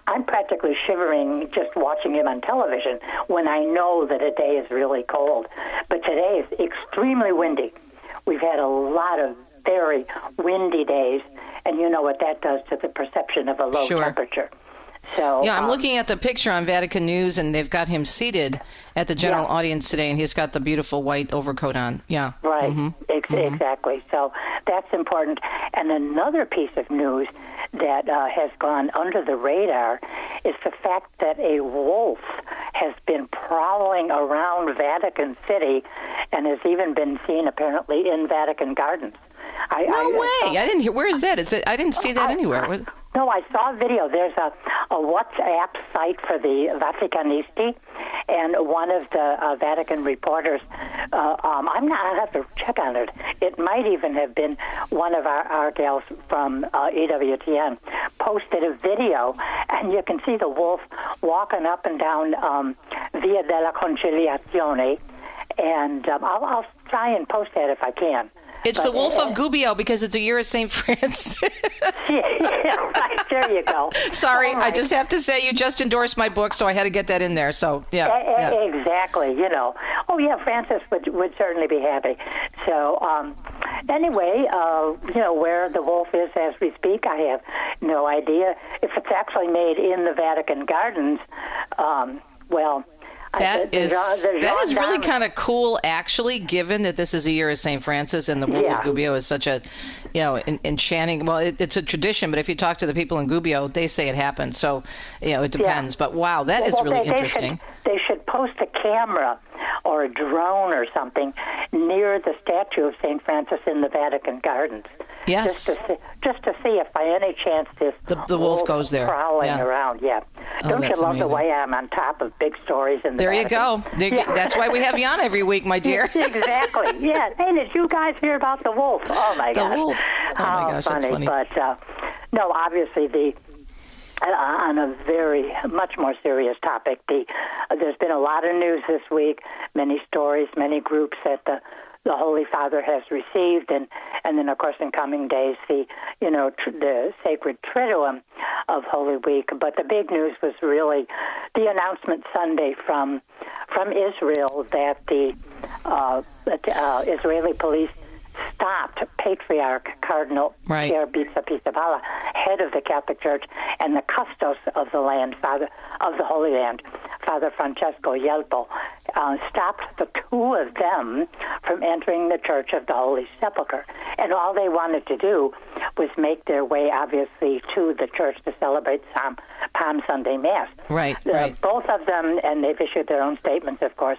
I'm practically shivering just watching him on television when I know that a day is really cold. But today is extremely windy. We've had a lot of very windy days, and you know what that does to the perception of a low temperature. So
yeah, I'm looking at the picture on Vatican News, and they've got him seated at the general audience today, and he's got the beautiful white overcoat on. Yeah.
Right. Exactly. So that's important. And another piece of news that has gone under the radar is the fact that a wolf has been prowling around Vatican City and has even been seen apparently in Vatican Gardens.
No way! I didn't hear. Where is that? I didn't see that anywhere.
No, I saw a video. There's a WhatsApp site for the Vaticanisti, and one of the Vatican reporters, I'll have to check on it. It might even have been one of our gals from EWTN, posted a video, and you can see the wolf walking up and down Via della Conciliazione, and I'll try and post that if I can.
It's the Wolf of Gubbio because it's a year of St. Francis.
Yeah, right. There you go.
Sorry, I just have to say you just endorsed my book, so I had to get that in there. So, yeah.
Exactly, Oh, yeah, Francis would certainly be happy. So, anyway, where the wolf is as we speak, I have no idea. If it's actually made in the Vatican Gardens,
that is really kind of cool, actually, given that this is a year of St. Francis and the Wolf of Gubbio is such a, enchanting. Well, it's a tradition, but if you talk to the people in Gubbio, they say it happened. So, it depends. But wow, that is really interesting.
They should post a camera or a drone or something near the statue of St. Francis in the Vatican Gardens.
Yes.
Just to see if by any chance this
the wolf goes there.
Prowling around, Don't you love the way I'm on top of big stories in the Vatican?
There you go. That's why we have you on every week, my dear.
Exactly. Yeah. Hey, did you guys hear about the wolf? Oh, my gosh.
The wolf. Oh, my gosh,
funny.
That's funny.
But, no, obviously, on a very much more serious topic, there's been a lot of news this week, many stories, many groups that the Holy Father has received, and then, of course, in coming days, the sacred Triduum of Holy Week. But the big news was really the announcement Sunday from Israel that the Israeli police stopped Patriarch Cardinal Pierre Pisapala, head of the Catholic Church, and the custos of the land, of the Holy Land, Father Francesco Yelpo, stopped the two of them from entering the Church of the Holy Sepulchre. And all they wanted to do was make their way, obviously, to the church to celebrate Palm Sunday Mass.
Right.
Both of them, and they've issued their own statements, of course,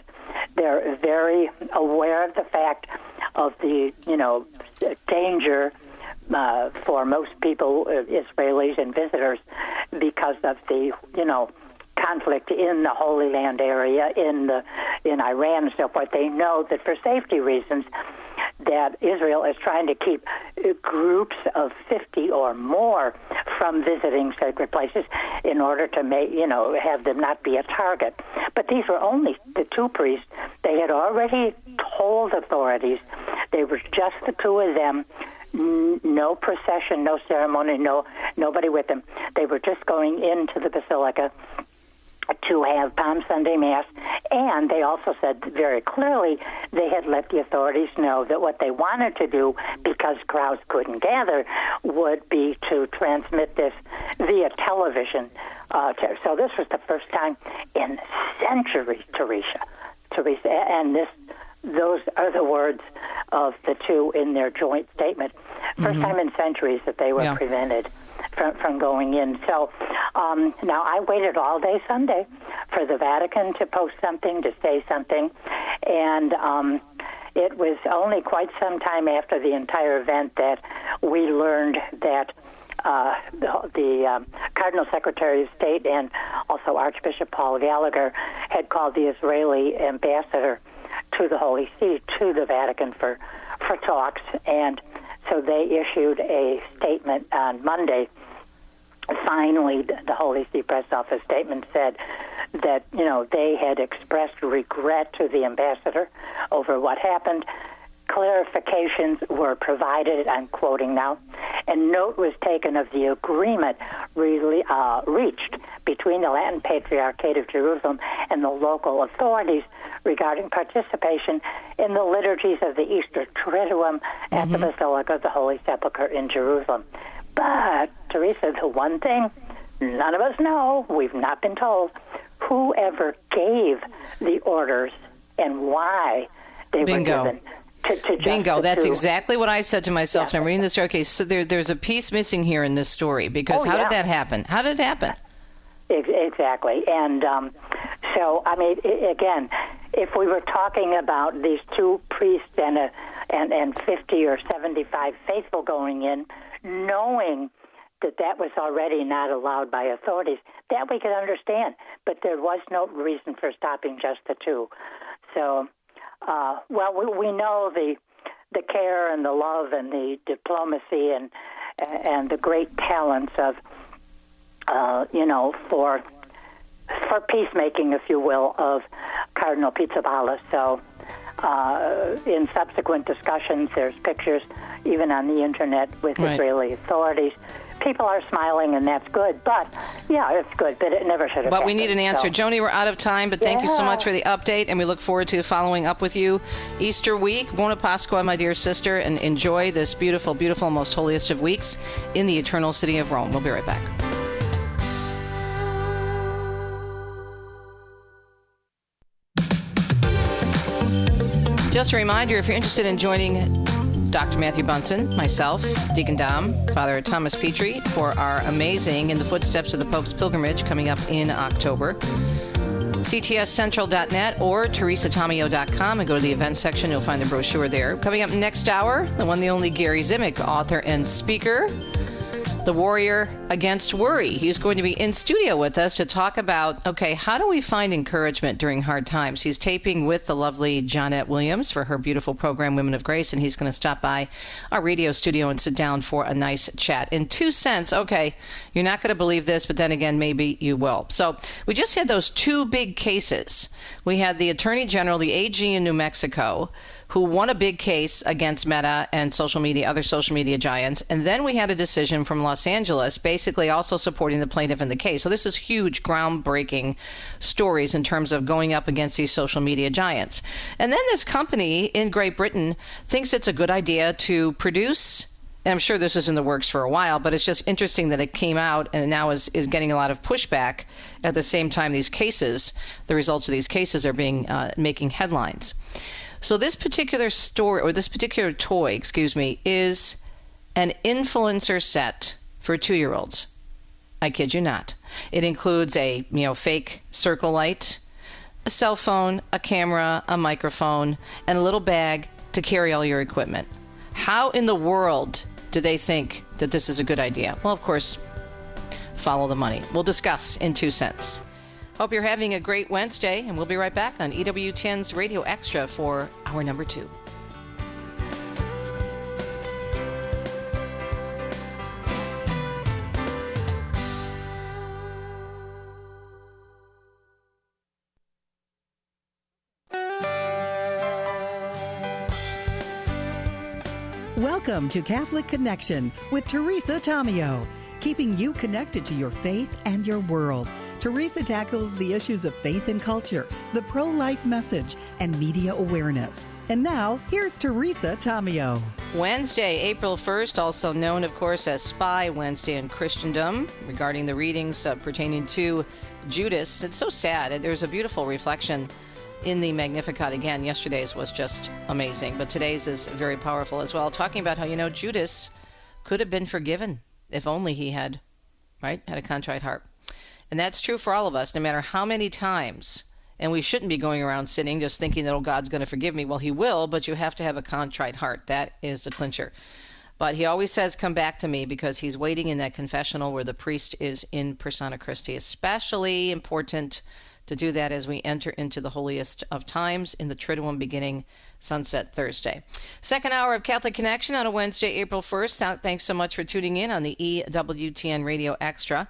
they're very aware of the fact of the, danger for most people, Israelis and visitors, because of the, conflict in the Holy Land area, in Iran and so forth. They know that for safety reasons, that Israel is trying to keep groups of 50 or more from visiting sacred places in order to have them not be a target. But these were only the two priests They had already told authorities they were just the two of them, no procession, no ceremony, nobody with them. They were just going into the basilica to have Palm Sunday Mass, and they also said very clearly they had let the authorities know that what they wanted to do, because crowds couldn't gather, would be to transmit this via television. So this was the first time in centuries, Teresa, and those are the words of the two in their joint statement. First time in centuries that they were prevented from going in. So now I waited all day Sunday for the Vatican to post something, to say something, and it was only quite some time after the entire event that we learned that the Cardinal Secretary of State and also Archbishop Paul Gallagher had called the Israeli ambassador to the Holy See, to the Vatican for talks, and so they issued a statement on Monday. Finally, the Holy See press office statement said that, they had expressed regret to the ambassador over what happened. Clarifications were provided, I'm quoting now, and note was taken of the agreement reached between the Latin Patriarchate of Jerusalem and the local authorities regarding participation in the liturgies of the Easter Triduum at the Basilica of the Holy Sepulchre in Jerusalem. But, Teresa, the one thing none of us know, we've not been told, whoever gave the orders and why they were given.
Bingo. That's exactly what I said to myself. And I'm reading this story. Okay, so there's a piece missing here in this story, because how did that happen? How did it happen?
Exactly. And so, I mean, again, if we were talking about these two priests and 50 or 75 faithful going in, knowing that was already not allowed by authorities, that we could understand. But there was no reason for stopping just the two. So, we know the care and the love and the diplomacy and the great talents of, for peacemaking, if you will, of Cardinal Pizzaballa. So in subsequent discussions, there's pictures even on the internet with Israeli authorities. People are smiling, and that's good. But, it's good, but it never should have
But
happened.
we need an answer.
So.
Joni, we're out of time, but thank you so much for the update, and we look forward to following up with you Easter week. Buona Pasqua, my dear sister, and enjoy this beautiful, beautiful, most holiest of weeks in the eternal city of Rome. We'll be right back. Just a reminder, if you're interested in joining Dr. Matthew Bunson, myself, Deacon Dom, Father Thomas Petrie, for our amazing In the Footsteps of the Pope's Pilgrimage coming up in October, ctscentral.net or teresatomio.com, and go to the events section. You'll find the brochure there. Coming up next hour, the one, the only Gary Zimek, author and speaker, the warrior against worry. He's going to be in studio with us to talk about, how do we find encouragement during hard times? He's taping with the lovely Johnette Williams for her beautiful program, Women of Grace, and he's going to stop by our radio studio and sit down for a nice chat. In 2 cents, you're not going to believe this, but then again, maybe you will. So we just had those two big cases. We had the Attorney General, the AG in New Mexico, who won a big case against Meta and other social media giants. And then we had a decision from Los Angeles basically also supporting the plaintiff in the case. So this is huge, groundbreaking stories in terms of going up against these social media giants. And then this company in Great Britain thinks it's a good idea to produce, and I'm sure this is in the works for a while, but it's just interesting that it came out and now is getting a lot of pushback at the same time the results of these cases are being making headlines. So this particular story, or this particular toy, is an influencer set for 2-year-olds. I kid you not. It includes a, fake circle light, a cell phone, a camera, a microphone, and a little bag to carry all your equipment. How in the world do they think that this is a good idea? Well, of course, follow the money. We'll discuss in 2 cents. Hope you're having a great Wednesday, and we'll be right back on EWTN's Radio Extra for hour number 2.
Welcome to Catholic Connection with Teresa Tomeo, keeping you connected to your faith and your world. Teresa tackles the issues of faith and culture, the pro-life message, and media awareness. And now, here's Teresa Tomeo.
Wednesday, April 1st, also known, of course, as Spy Wednesday in Christendom, regarding the readings pertaining to Judas. It's so sad. There's a beautiful reflection in the Magnificat. Again, yesterday's was just amazing, but today's is very powerful as well, talking about how, Judas could have been forgiven if only he had a contrite heart. And that's true for all of us, no matter how many times. And we shouldn't be going around sinning just thinking that, oh, God's going to forgive me. Well, he will, but you have to have a contrite heart. That is the clincher. But he always says, come back to me, because he's waiting in that confessional where the priest is in persona Christi. Especially important to do that as we enter into the holiest of times in the Triduum beginning sunset Thursday. Second hour of Catholic Connection on a Wednesday, April 1st. Thanks so much for tuning in on the EWTN Radio Extra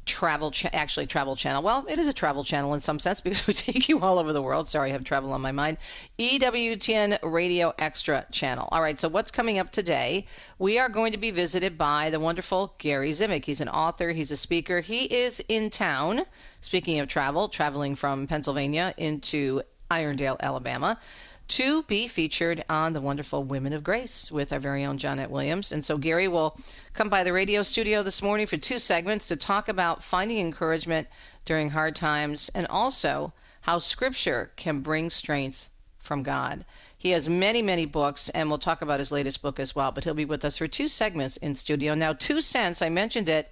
travel channel. Well, it is a travel channel in some sense because we take you all over the world. Sorry, I have travel on my mind. EWTN Radio Extra channel. All right, so what's coming up today? We are going to be visited by the wonderful Gary Zimek. He's an author. He's a speaker. He is in town, speaking of traveling from Pennsylvania into Irondale, Alabama, to be featured on the wonderful Women of Grace with our very own Johnnette Williams. And so Gary will come by the radio studio this morning for 2 segments to talk about finding encouragement during hard times and also how Scripture can bring strength from God. He has many, many books, and we'll talk about his latest book as well, but he'll be with us for 2 segments in studio. Now, 2 cents, I mentioned it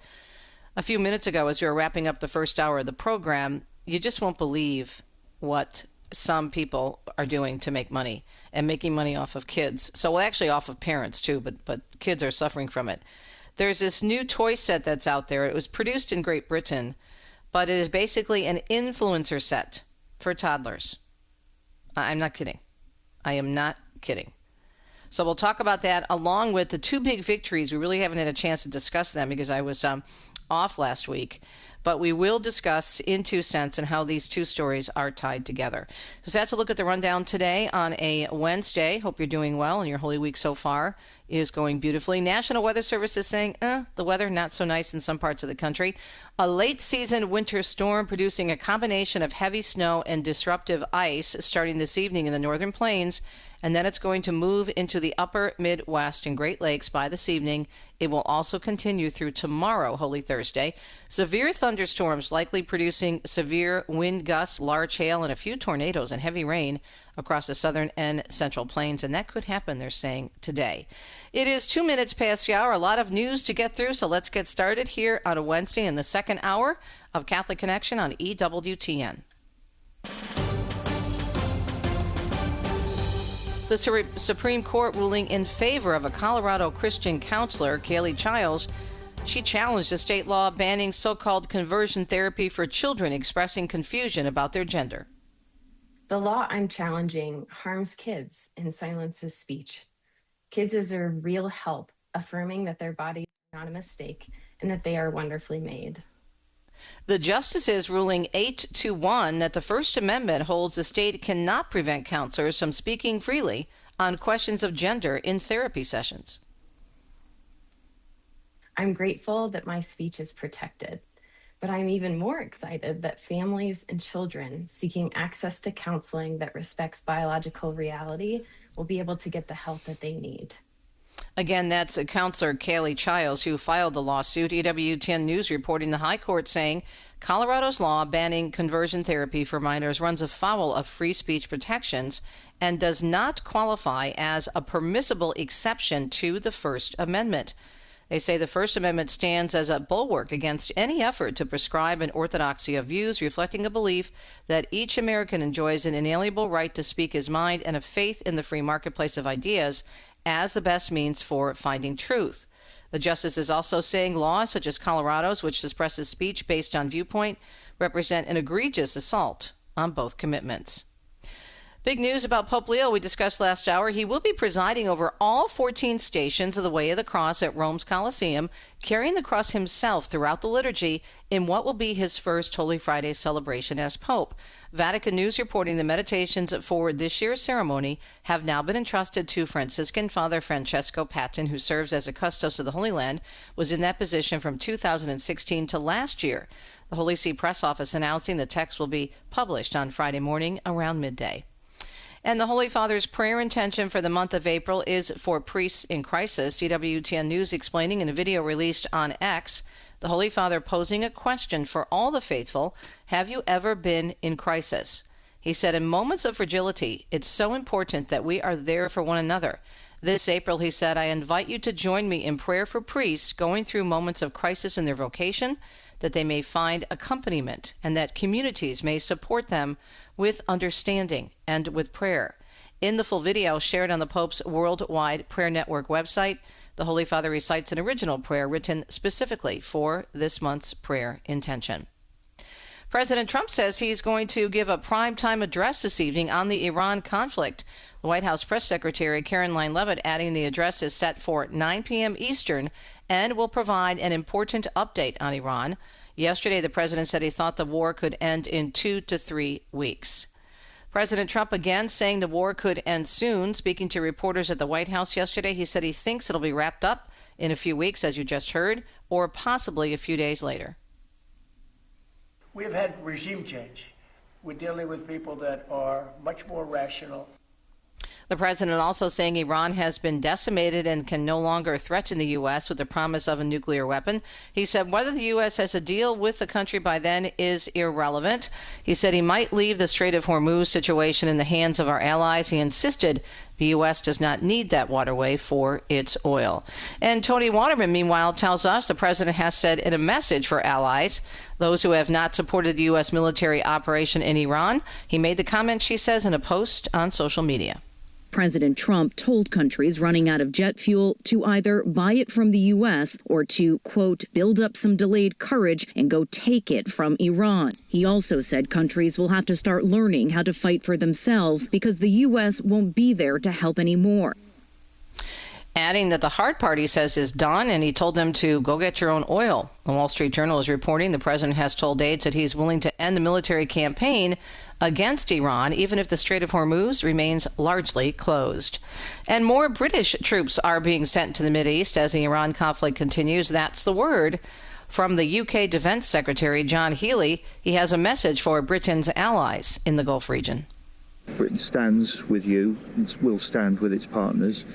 a few minutes ago as we were wrapping up the first hour of the program. You just won't believe what some people are doing to make money, and making money off of kids. So, well, actually off of parents too, but kids are suffering from it. There's this new toy set that's out there. It was produced in Great Britain, but it is basically an influencer set for toddlers. I'm not kidding. I am not kidding. So we'll talk about that along with the 2 big victories. We really haven't had a chance to discuss them because I was off last week. But we will discuss in 2 cents and how these 2 stories are tied together. So that's a look at the rundown today on a Wednesday. Hope you're doing well and your Holy Week so far is going beautifully. National Weather Service is saying, the weather not so nice in some parts of the country. A late season winter storm producing a combination of heavy snow and disruptive ice starting this evening in the northern plains. And then it's going to move into the upper Midwest and Great Lakes by this evening. It will also continue through tomorrow, Holy Thursday. Severe thunderstorms likely producing severe wind gusts, large hail, and a few tornadoes and heavy rain across the southern and central plains. And that could happen, they're saying, today. It is 2 minutes past the hour. A lot of news to get through, so let's get started here on a Wednesday in the second hour of Catholic Connection on EWTN. The Supreme Court ruling in favor of a Colorado Christian counselor, Kaylee Childs. She challenged a state law banning so-called conversion therapy for children expressing confusion about their gender.
The law I'm challenging harms kids and silences speech. Kids deserve real help, affirming that their bodies are not a mistake and that they are wonderfully made.
The justices ruling 8-1 that the First Amendment holds the state cannot prevent counselors from speaking freely on questions of gender in therapy sessions.
I'm grateful that my speech is protected, but I'm even more excited that families and children seeking access to counseling that respects biological reality will be able to get the help that they need.
Again, that's counselor Kaylee Childs who filed the lawsuit. EWTN News reporting the High Court saying Colorado's law banning conversion therapy for minors runs afoul of free speech protections and does not qualify as a permissible exception to the First Amendment. They say the First Amendment stands as a bulwark against any effort to prescribe an orthodoxy of views reflecting a belief that each American enjoys an inalienable right to speak his mind and a faith in the free marketplace of ideas as the best means for finding truth. The justice is also saying laws such as Colorado's, which suppresses speech based on viewpoint, represent an egregious assault on both commitments. Big news about Pope Leo we discussed last hour. He will be presiding over all 14 stations of the Way of the Cross at Rome's Colosseum, carrying the cross himself throughout the liturgy in what will be his first Holy Friday celebration as Pope. Vatican News reporting the meditations for this year's ceremony have now been entrusted to Franciscan Father Francesco Patton, who serves as a custos of the Holy Land, was in that position from 2016 to last year. The Holy See press office announcing the text will be published on Friday morning around midday. And the Holy Father's prayer intention for the month of April is for priests in crisis. EWTN News explaining in a video released on X, the Holy Father posing a question for all the faithful: have you ever been in crisis? He said, in moments of fragility, it's so important that we are there for one another. This April, he said, I invite you to join me in prayer for priests going through moments of crisis in their vocation, that they may find accompaniment and that communities may support them with understanding and with prayer. In the full video shared on the Pope's Worldwide Prayer Network website, the Holy Father recites an original prayer written specifically for this month's prayer intention. President Trump says he's going to give a primetime address this evening on the Iran conflict. The White House Press Secretary Caroline Leavitt adding the address is set for 9 p.m. Eastern and will provide an important update on Iran. Yesterday, the president said he thought the war could end in 2 to 3 weeks. President Trump again saying the war could end soon. Speaking to reporters at the White House yesterday, he said he thinks it'll be wrapped up in a few weeks, as you just heard, or possibly a few days later.
We've had regime change. We're dealing with people that are much more rational.
The president also saying Iran has been decimated and can no longer threaten the U.S. with the promise of a nuclear weapon. He said whether the U.S. has a deal with the country by then is irrelevant. He said he might leave the Strait of Hormuz situation in the hands of our allies. He insisted the U.S. does not need that waterway for its oil. And Tony Waterman, meanwhile, tells us the president has said in a message for allies, those who have not supported the U.S. military operation in Iran. He made the comment, she says, in a post on social media.
President Trump told countries running out of jet fuel to either buy it from the U.S. or to, quote, build up some delayed courage and go take it from Iran. He also said countries will have to start learning how to fight for themselves because the U.S. won't be there to help anymore.
Adding that the hard part, he says, is done, and he told them to go get your own oil. The Wall Street Journal is reporting the president has told aides that he's willing to end the military campaign against Iran, even if the Strait of Hormuz remains largely closed. And more British troops are being sent to the Mideast as the Iran conflict continues. That's the word from the UK Defense Secretary, John Healey. He has a message for Britain's allies in the Gulf region.
Britain stands with you and will stand with its partners.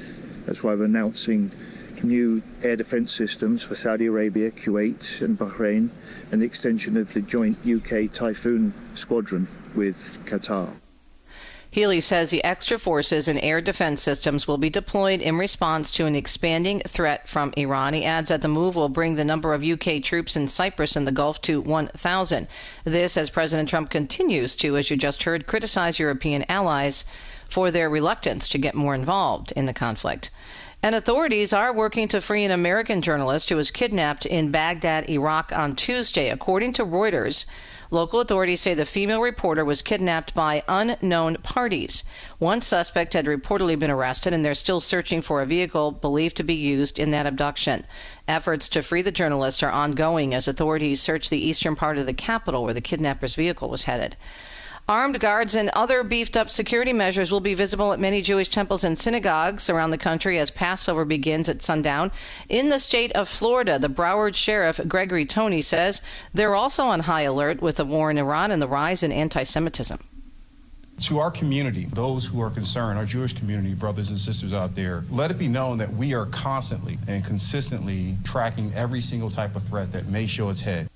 That's why we're announcing new air defense systems for Saudi Arabia, Kuwait and Bahrain, and the extension of the joint UK Typhoon squadron with Qatar.
Healey says the extra forces and air defense systems will be deployed in response to an expanding threat from Iran. He adds that the move will bring the number of UK troops in Cyprus and the Gulf to 1,000. This as President Trump continues to, as you just heard, criticize European allies for their reluctance to get more involved in the conflict. And authorities are working to free an American journalist who was kidnapped in Baghdad, Iraq on Tuesday. According to Reuters, local authorities say the female reporter was kidnapped by unknown parties. One suspect had reportedly been arrested, and they're still searching for a vehicle believed to be used in that abduction. Efforts to free the journalist are ongoing as authorities search the eastern part of the capital where the kidnapper's vehicle was headed. Armed guards and other beefed-up security measures will be visible at many Jewish temples and synagogues around the country as Passover begins at sundown. In the state of Florida, the Broward Sheriff Gregory Toney says they're also on high alert with the war in Iran and the rise in anti-Semitism.
To our community, those who are concerned, our Jewish community, brothers and sisters out there, let it be known that we are constantly and consistently tracking every single type of threat that may show its head.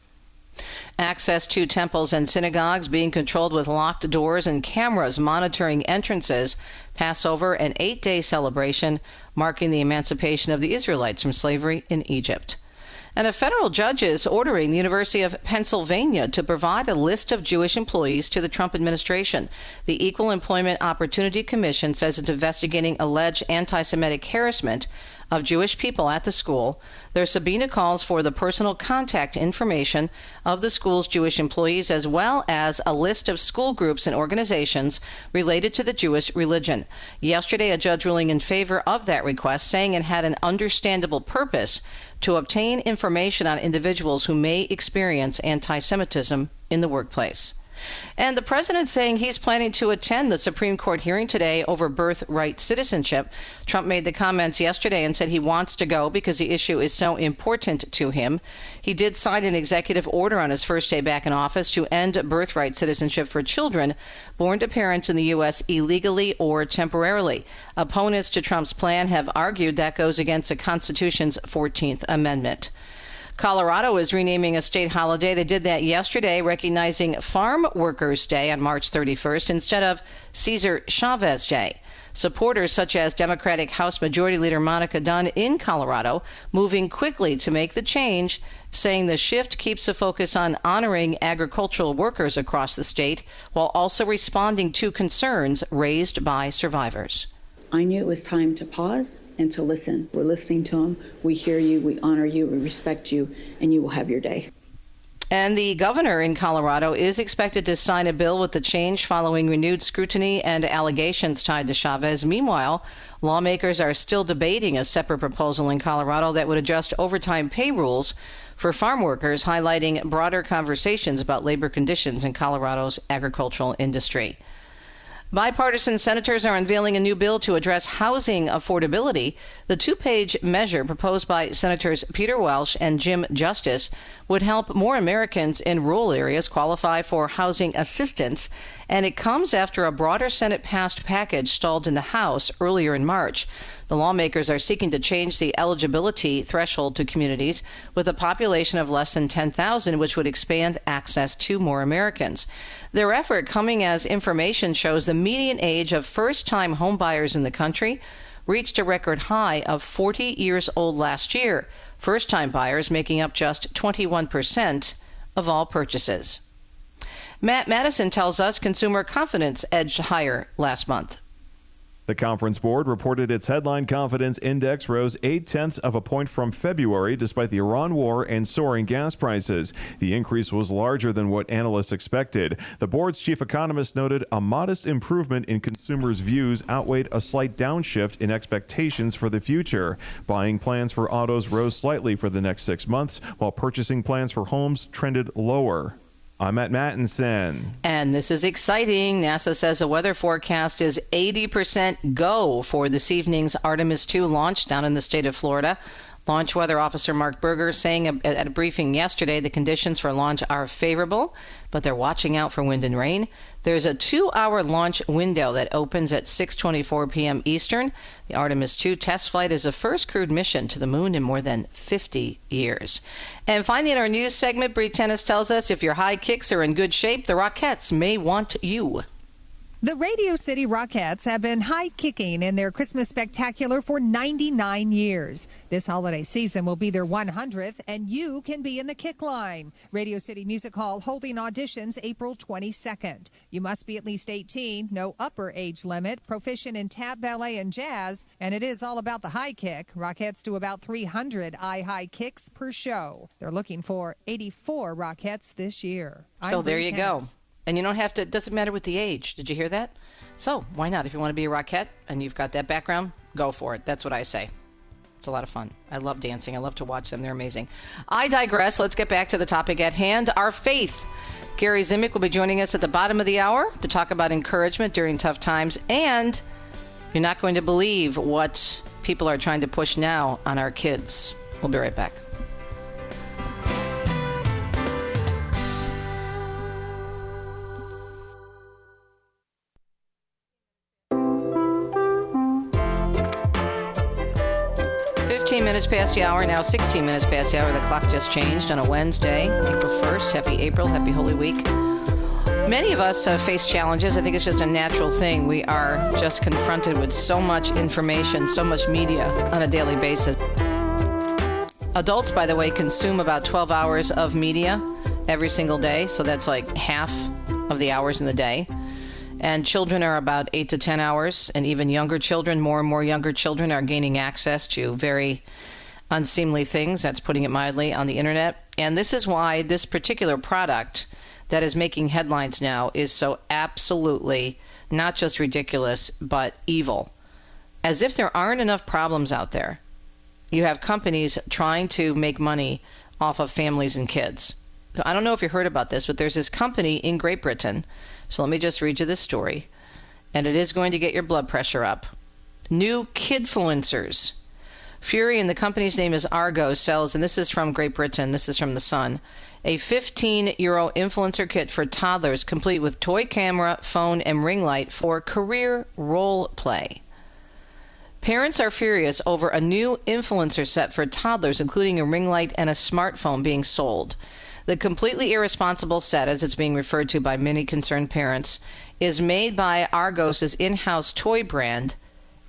Access to temples and synagogues being controlled with locked doors and cameras monitoring entrances. Passover, an 8-day celebration marking the emancipation of the Israelites from slavery in Egypt. And a federal judge is ordering the University of Pennsylvania to provide a list of Jewish employees to the Trump administration. The Equal Employment Opportunity Commission says it's investigating alleged anti-Semitic harassment of Jewish people at the school. Their subpoena calls for the personal contact information of the school's Jewish employees, as well as a list of school groups and organizations related to the Jewish religion. Yesterday, a judge ruling in favor of that request, saying it had an understandable purpose to obtain information on individuals who may experience anti-Semitism in the workplace. And the president saying he's planning to attend the Supreme Court hearing today over birthright citizenship. Trump made the comments yesterday and said he wants to go because the issue is so important to him. He did sign an executive order on his first day back in office to end birthright citizenship for children born to parents in the U.S. illegally or temporarily. Opponents to Trump's plan have argued that goes against the Constitution's 14th Amendment. Colorado is renaming a state holiday. They did that yesterday, recognizing Farm Workers' Day on March 31st instead of Cesar Chavez Day. Supporters such as Democratic House Majority Leader Monica Dunn in Colorado moving quickly to make the change, saying the shift keeps the focus on honoring agricultural workers across the state while also responding to concerns raised by survivors.
I knew it was time to pause and to listen. We're listening to them. We hear you, we honor you, we respect you, and you will have your day.
And the governor in Colorado is expected to sign a bill with the change following renewed scrutiny and allegations tied to Chavez. Meanwhile, lawmakers are still debating a separate proposal in Colorado that would adjust overtime pay rules for farm workers, highlighting broader conversations about labor conditions in Colorado's agricultural industry. Bipartisan senators are unveiling a new bill to address housing affordability. The two-page measure proposed by Senators Peter Welch and Jim Justice would help more Americans in rural areas qualify for housing assistance, and it comes after a broader Senate-passed package stalled in the House earlier in March. The lawmakers are seeking to change the eligibility threshold to communities with a population of less than 10,000, which would expand access to more Americans. Their effort coming as information shows the median age of first-time homebuyers in the country reached a record high of 40 years old last year, first-time buyers making up just 21% of all purchases. Matt Madison tells us consumer confidence edged higher last month.
The Conference Board reported its headline confidence index rose 0.8 of a point from February despite the Iran war and soaring gas prices. The increase was larger than what analysts expected. The board's chief economist noted a modest improvement in consumers' views outweighed a slight downshift in expectations for the future. Buying plans for autos rose slightly for the next 6 months, while purchasing plans for homes trended lower. I'm Matt Mattinson.
And this is exciting. NASA says the weather forecast is 80% go for this evening's Artemis II launch down in the state of Florida. Launch Weather Officer Mark Berger saying at a briefing yesterday the conditions for launch are favorable, but they're watching out for wind and rain. There's a 2-hour launch window that opens at 6:24 p.m. Eastern. The Artemis II test flight is the first crewed mission to the moon in more than 50 years. And finally, in our news segment, Bree Tennis tells us if your high kicks are in good shape, the Rockettes may want you.
The Radio City Rockettes have been high-kicking in their Christmas spectacular for 99 years. This holiday season will be their 100th, and you can be in the kick line. Radio City Music Hall holding auditions April 22nd. You must be at least 18, no upper age limit, proficient in tap, ballet, and jazz, and it is all about the high kick. Rockettes do about 300 high kicks per show. They're looking for 84 Rockettes this year.
So there you go. And you don't have to, it doesn't matter with the age. Did you hear that? So why not? If you want to be a Rockette and you've got that background, go for it. That's what I say. It's a lot of fun. I love dancing. I love to watch them. They're amazing. I digress. Let's get back to the topic at hand, our faith. Gary Zimick will be joining us at the bottom of the hour to talk about encouragement during tough times. And you're not going to believe what people are trying to push now on our kids. We'll be right back. Minutes past the hour, now 16 minutes past the hour. The clock just changed on a Wednesday, April 1st. Happy April, happy Holy Week. Many of us face challenges. I think it's just a natural thing. We are just confronted with so much information, so much media on a daily basis. Adults, by the way, consume about 12 hours of media every single day, so that's like half of the hours in the day. And children are about 8 to 10 hours, and even younger children, more and more younger children are gaining access to very unseemly things, that's putting it mildly, on the internet. And this is why this particular product that is making headlines now is so absolutely not just ridiculous, but evil. As if there aren't enough problems out there. You have companies trying to make money off of families and kids. I don't know if you heard about this, but there's this company in Great Britain. So let me just read you this story. And it is going to get your blood pressure up. New kidfluencers. Fury, and the company's name is Argo, sells, and this is from Great Britain, this is from The Sun, a €15 influencer kit for toddlers, complete with toy camera, phone, and ring light for career role play. Parents are furious over a new influencer set for toddlers, including a ring light and a smartphone being sold. The completely irresponsible set, as it's being referred to by many concerned parents, is made by Argos' in-house toy brand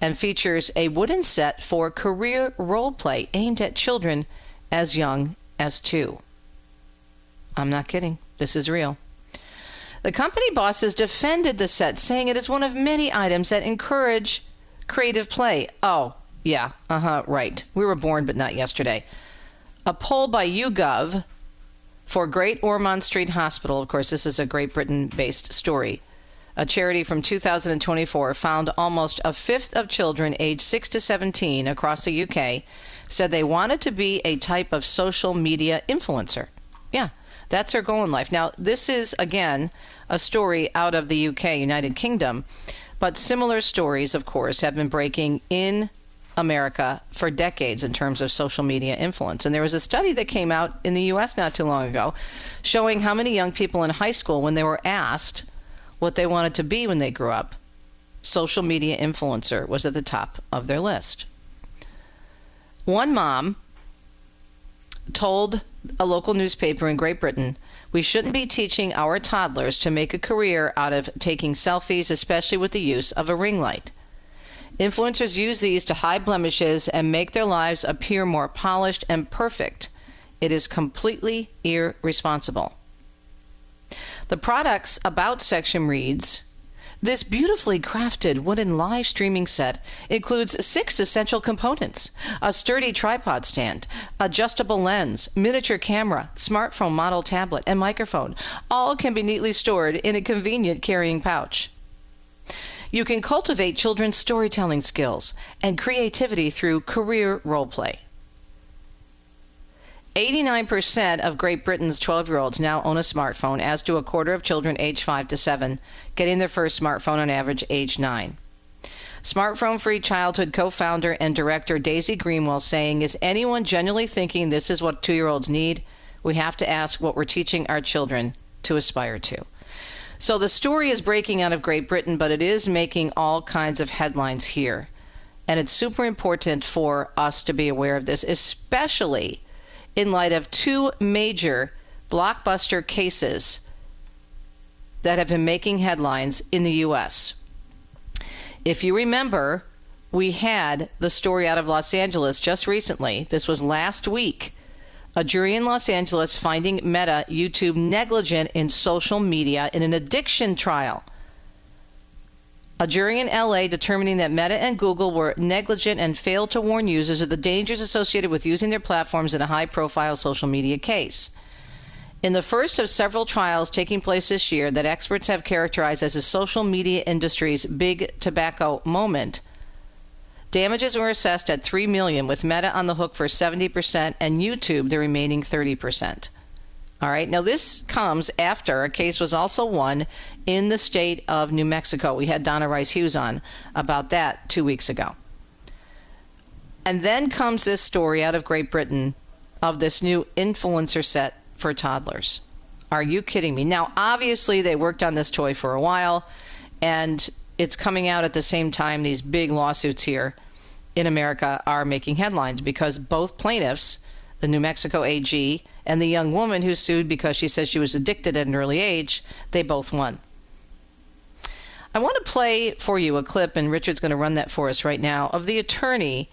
and features a wooden set for career role play aimed at children as young as 2. I'm not kidding. This is real. The company bosses defended the set, saying it is one of many items that encourage creative play. Oh, yeah, right. We were born, but not yesterday. A poll by YouGov for Great Ormond Street Hospital, of course, this is a Great Britain-based story, a charity from 2024, found almost a fifth of children aged 6 to 17 across the UK said they wanted to be a type of social media influencer. Yeah, that's their goal in life. Now, this is, again, a story out of the UK, United Kingdom, but similar stories, of course, have been breaking in America for decades in terms of social media influence. And there was a study that came out in the U.S. not too long ago showing how many young people in high school, when they were asked what they wanted to be when they grew up, social media influencer was at the top of their list. One mom told a local newspaper in Great Britain, "We shouldn't be teaching our toddlers to make a career out of taking selfies, especially with the use of a ring light. Influencers use these to hide blemishes and make their lives appear more polished and perfect. It is completely irresponsible." The product's About section reads, "This beautifully crafted wooden live streaming set includes 6 essential components: a sturdy tripod stand, adjustable lens, miniature camera, smartphone model tablet, and microphone. All can be neatly stored in a convenient carrying pouch. You can cultivate children's storytelling skills and creativity through career role play." 89% of Great Britain's 12-year-olds now own a smartphone, as do a quarter of children aged 5 to 7, getting their first smartphone on average age 9. Smartphone Free Childhood co-founder and director Daisy Greenwell saying, "Is anyone genuinely thinking this is what 2-year-olds need? We have to ask what we're teaching our children to aspire to." So the story is breaking out of Great Britain, but it is making all kinds of headlines here. And it's super important for us to be aware of this, especially in light of 2 major blockbuster cases that have been making headlines in the U.S. If you remember, we had the story out of Los Angeles just recently. This was last week. A jury in Los Angeles finding Meta YouTube negligent in social media in an addiction trial. A jury in LA determining that Meta and Google were negligent and failed to warn users of the dangers associated with using their platforms in a high-profile social media case. In the first of several trials taking place this year that experts have characterized as the social media industry's big tobacco moment, damages were assessed at $3 million, with Meta on the hook for 70% and YouTube the remaining 30%. All right, now this comes after a case was also won in the state of New Mexico. We had Donna Rice Hughes on about that 2 weeks ago. And then comes this story out of Great Britain of this new influencer set for toddlers. Are you kidding me? Now, obviously, they worked on this toy for a while, and it's coming out at the same time these big lawsuits here in America are making headlines because both plaintiffs, the New Mexico AG and the young woman who sued because she says she was addicted at an early age, they both won. I want to play for you a clip, and Richard's going to run that for us right now, of the attorney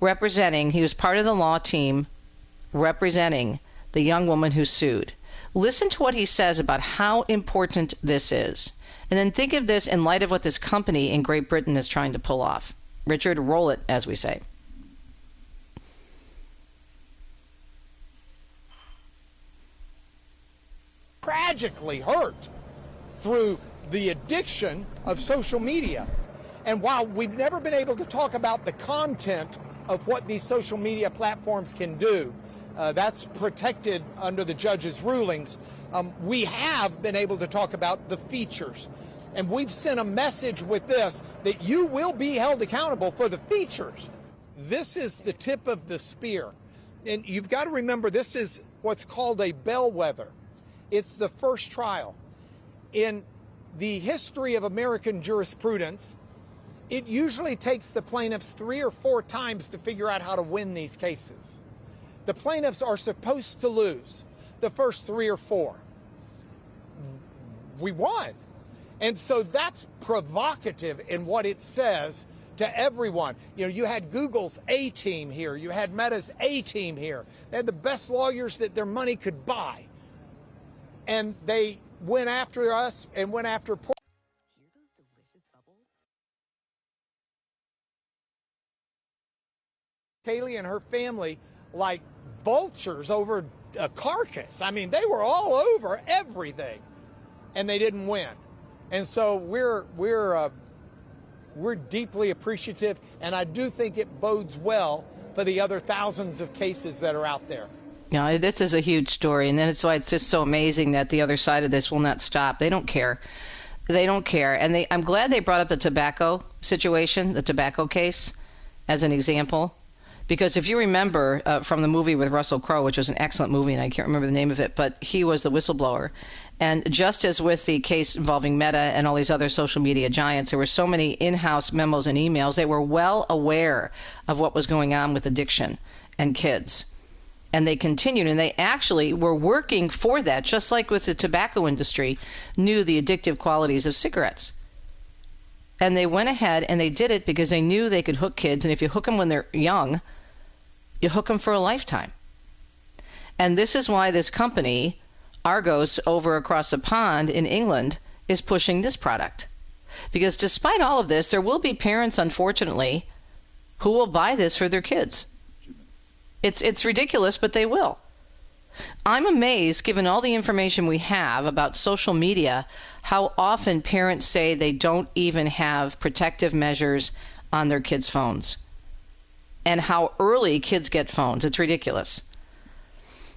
representing, he was part of the law team representing the young woman who sued. Listen to what he says about how important this is. And then think of this in light of what this company in Great Britain is trying to pull off. Richard, roll it, as we say.
Tragically hurt through the addiction of social media. And while we've never been able to talk about the content of what these social media platforms can do, that's protected under the judge's rulings, we have been able to talk about the features. And we've sent a message with this that you will be held accountable for the features. This is the tip of the spear. And you've got to remember, this is what's called a bellwether. It's the first trial. In the history of American jurisprudence, it usually takes the plaintiffs 3 or 4 times to figure out how to win these cases. The plaintiffs are supposed to lose the first 3 or 4. We won. And so that's provocative in what it says to everyone. You know, you had Google's A team here. You had Meta's A team here. They had the best lawyers that their money could buy. And they went after us and went after poor Kaylee and her family like vultures over a carcass. I mean, they were all over everything, and they didn't win. And so we're deeply appreciative, and I do think it bodes well for the other thousands of cases that are out there.
No, this is a huge story, and that's why it's just so amazing that the other side of this will not stop. They don't care. They don't care. And I'm glad they brought up the tobacco situation, the tobacco case, as an example. Because if you remember from the movie with Russell Crowe, which was an excellent movie, and I can't remember the name of it, but he was the whistleblower. And just as with the case involving Meta and all these other social media giants, there were so many in-house memos and emails. They were well aware of what was going on with addiction and kids. And they continued, and they actually were working for that, just like with the tobacco industry, knew the addictive qualities of cigarettes. And they went ahead and they did it because they knew they could hook kids. And if you hook them when they're young, you hook them for a lifetime. And this is why this company, Argos, over across the pond in England, is pushing this product. Because despite all of this, there will be parents, unfortunately, who will buy this for their kids. It's ridiculous, but they will. I'm amazed, given all the information we have about social media, how often parents say they don't even have protective measures on their kids' phones, and how early kids get phones. It's ridiculous.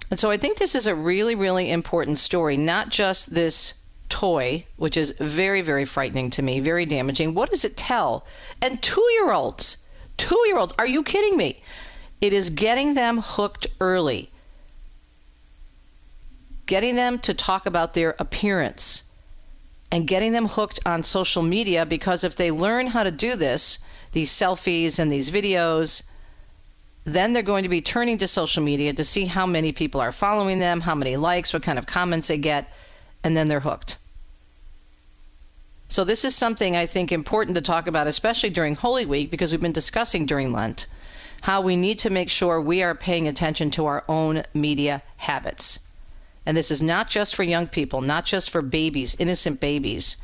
And so I think this is a really, really important story, not just this toy, which is very, very frightening to me, very damaging. What does it tell? And 2-year-olds, are you kidding me? It is getting them hooked early. Getting them to talk about their appearance and getting them hooked on social media, because if they learn how to do this, these selfies and these videos, then they're going to be turning to social media to see how many people are following them, how many likes, what kind of comments they get, and then they're hooked. So this is something I think important to talk about, especially during Holy Week, because we've been discussing during Lent how we need to make sure we are paying attention to our own media habits. And this is not just for young people, not just for babies, innocent babies,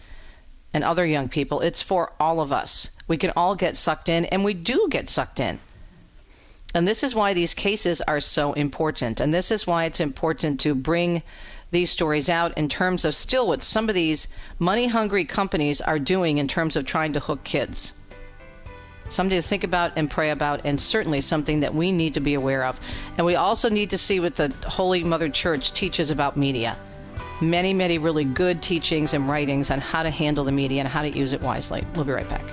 and other young people. It's for all of us. We can all get sucked in, and we do get sucked in. And this is why these cases are so important. And this is why it's important to bring these stories out in terms of still what some of these money-hungry companies are doing in terms of trying to hook kids. Something to think about and pray about, and certainly something that we need to be aware of. And we also need to see what the Holy Mother Church teaches about media. Many, many really good teachings and writings on how to handle the media and how to use it wisely. We'll be right back.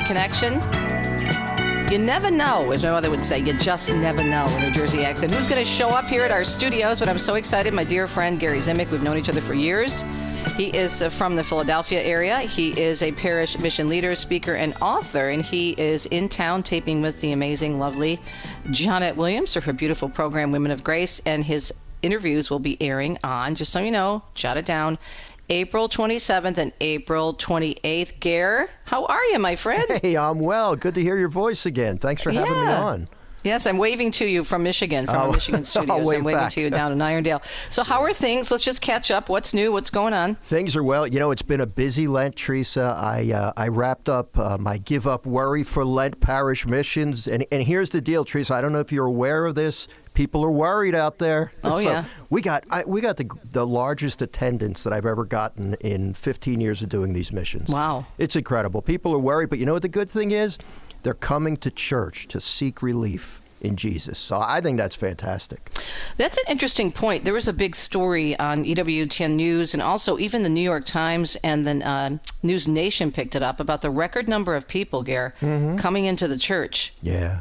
Connection. You never know, as my mother would say. You just never know, in New Jersey accent. Who's going to show up here at our studios? But I'm so excited. My dear friend Gary Zimick. We've known each other for years. He is from the Philadelphia area. He is a parish mission leader, speaker, and author, and he is in town taping with the amazing, lovely Janet Williams for her beautiful program, Women of Grace, and his interviews will be airing on, just so you know, jot it down, April 27th and April 28th. Gare, how are you, my friend?
Hey, I'm well. Good to hear your voice again. Thanks for having me on.
Yes, I'm waving to you from Michigan, from our Michigan studios. I'm waving
back
to you down in Irondale. So how are things? Let's just catch up. What's new? What's going on?
Things are well. You know, it's been a busy Lent, Teresa. I wrapped up my Give Up Worry for Lent parish missions. And here's the deal, Teresa. I don't know if you're aware of this. People are worried out there.
Oh,
so
yeah.
We got the largest attendance that I've ever gotten in 15 years of doing these missions.
Wow.
It's incredible. People are worried. But you know what the good thing is? They're coming to church to seek relief in Jesus. So I think that's fantastic.
That's an interesting point. There was a big story on EWTN News, and also even the New York Times and the News Nation picked it up about the record number of people, Gare, coming into the church.
Yeah.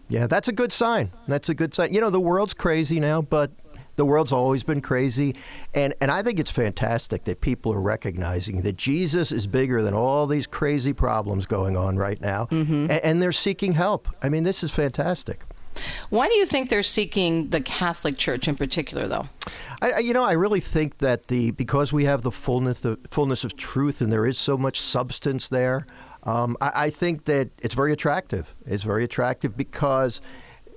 That's a good sign. That's a good sign. You know, the world's crazy now, but the world's always been crazy. And I think it's fantastic that people are recognizing that Jesus is bigger than all these crazy problems going on right now. And they're seeking help. I mean, this is fantastic.
Why do you think they're seeking the Catholic Church in particular, though?
I really think that because we have the fullness of truth and there is so much substance there, I think that it's very attractive. It's very attractive because